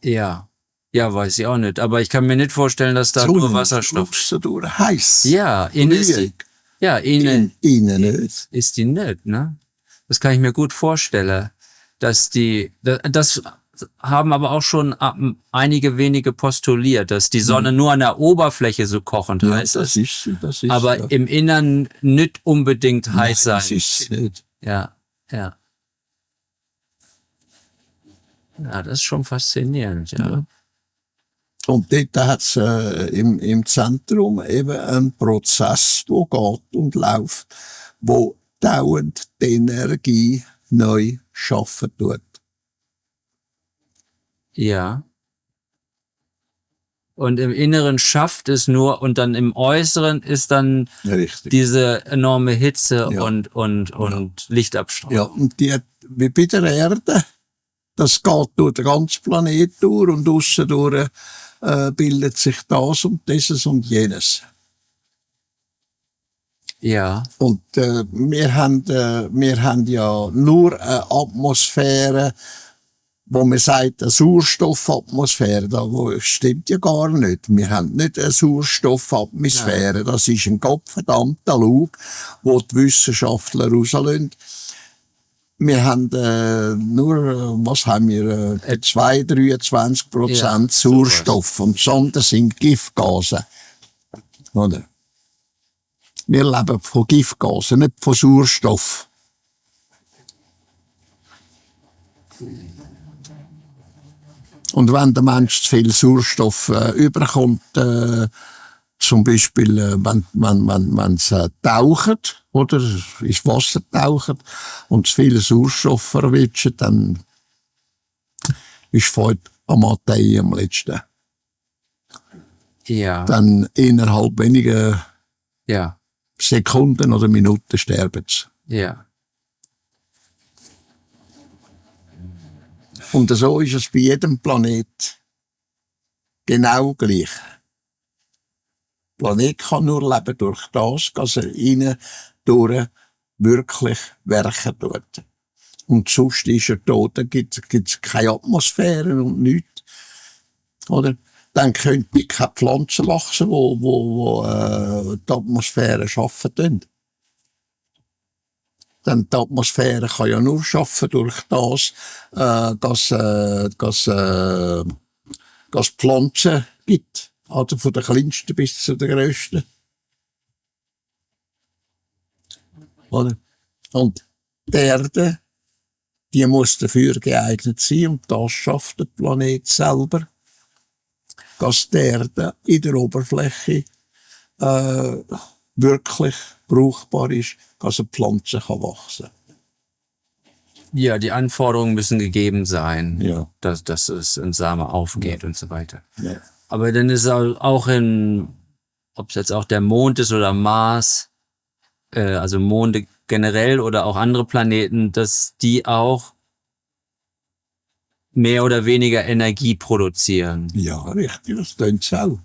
Ja. Ja, weiß ich auch nicht. Aber ich kann mir nicht vorstellen, dass da nur Wasserstoff ist. Aussendurch heiß. Ja, innen ist die, ja, innen Innen nicht. ist die nicht, ne? Das kann ich mir gut vorstellen, dass das haben aber auch schon einige wenige postuliert, dass die Sonne nur an der Oberfläche so kochend Ja, heiß ist, das ist aber ja. im Innern nicht unbedingt heiß sein. Das ist nicht. Ja, ja. Ja, das ist schon faszinierend, ja. Und dort hat's im Zentrum eben einen Prozess, der geht und läuft, wo dauernd die Energie neu schaffen tut. Ja. Und im Inneren schafft es nur und dann im Äußeren ist dann Richtig. diese enorme Hitze Ja. und Lichtabstrahlung. Ja, und die, wie bei der Erde, das geht durch den ganzen Planet durch und aussen durch bildet sich das und dieses und jenes. Ja, Und wir haben ja nur eine Atmosphäre, wo man sagt, eine Sauerstoffatmosphäre, das stimmt ja gar nicht. Wir haben nicht eine Sauerstoffatmosphäre, das ist ein gottverdammter Lug, wo die Wissenschaftler rauslassen. Wir haben nur, was haben wir, 2-23% Ja, Sauerstoff und das andere sind Giftgase. Oder? Wir leben von Giftgasen, nicht von Sauerstoff. Und wenn der Mensch zu viel Sauerstoff überkommt, zum Beispiel, wenn es taucht, oder ins Wasser taucht und zu viel Sauerstoff verwitscht, dann ist Feuer am Matei am letzten. ja, Dann innerhalb weniger ja, Sekunden oder Minuten sterben sie. ja. Und so ist es bei jedem Planet genau gleich. Der Planet kann nur leben durch das, dass er innen durch wirklich werken tut. Und sonst ist er tot, da gibt's keine Atmosphäre und nichts. Oder? Dann könnte keine Pflanzen wachsen, wo die Atmosphäre schaffen tun. Denn die Atmosphäre kann ja nur schaffen durch das, dass Pflanzen gibt. Also von der kleinsten bis zu der grössten. Oder? Und die Erde, die muss dafür geeignet sein, und das schafft der Planet selber, dass die Erde in der Oberfläche wirklich brauchbar ist, dass eine Pflanze wachsen kann. Ja, die Anforderungen müssen gegeben sein, Ja. dass es ein Same aufgeht und so weiter. Ja. Aber dann ist auch ob es jetzt auch der Mond ist oder Mars, also Monde generell oder auch andere Planeten, dass die auch mehr oder weniger Energie produzieren. Ja, richtig, das tun sie auch.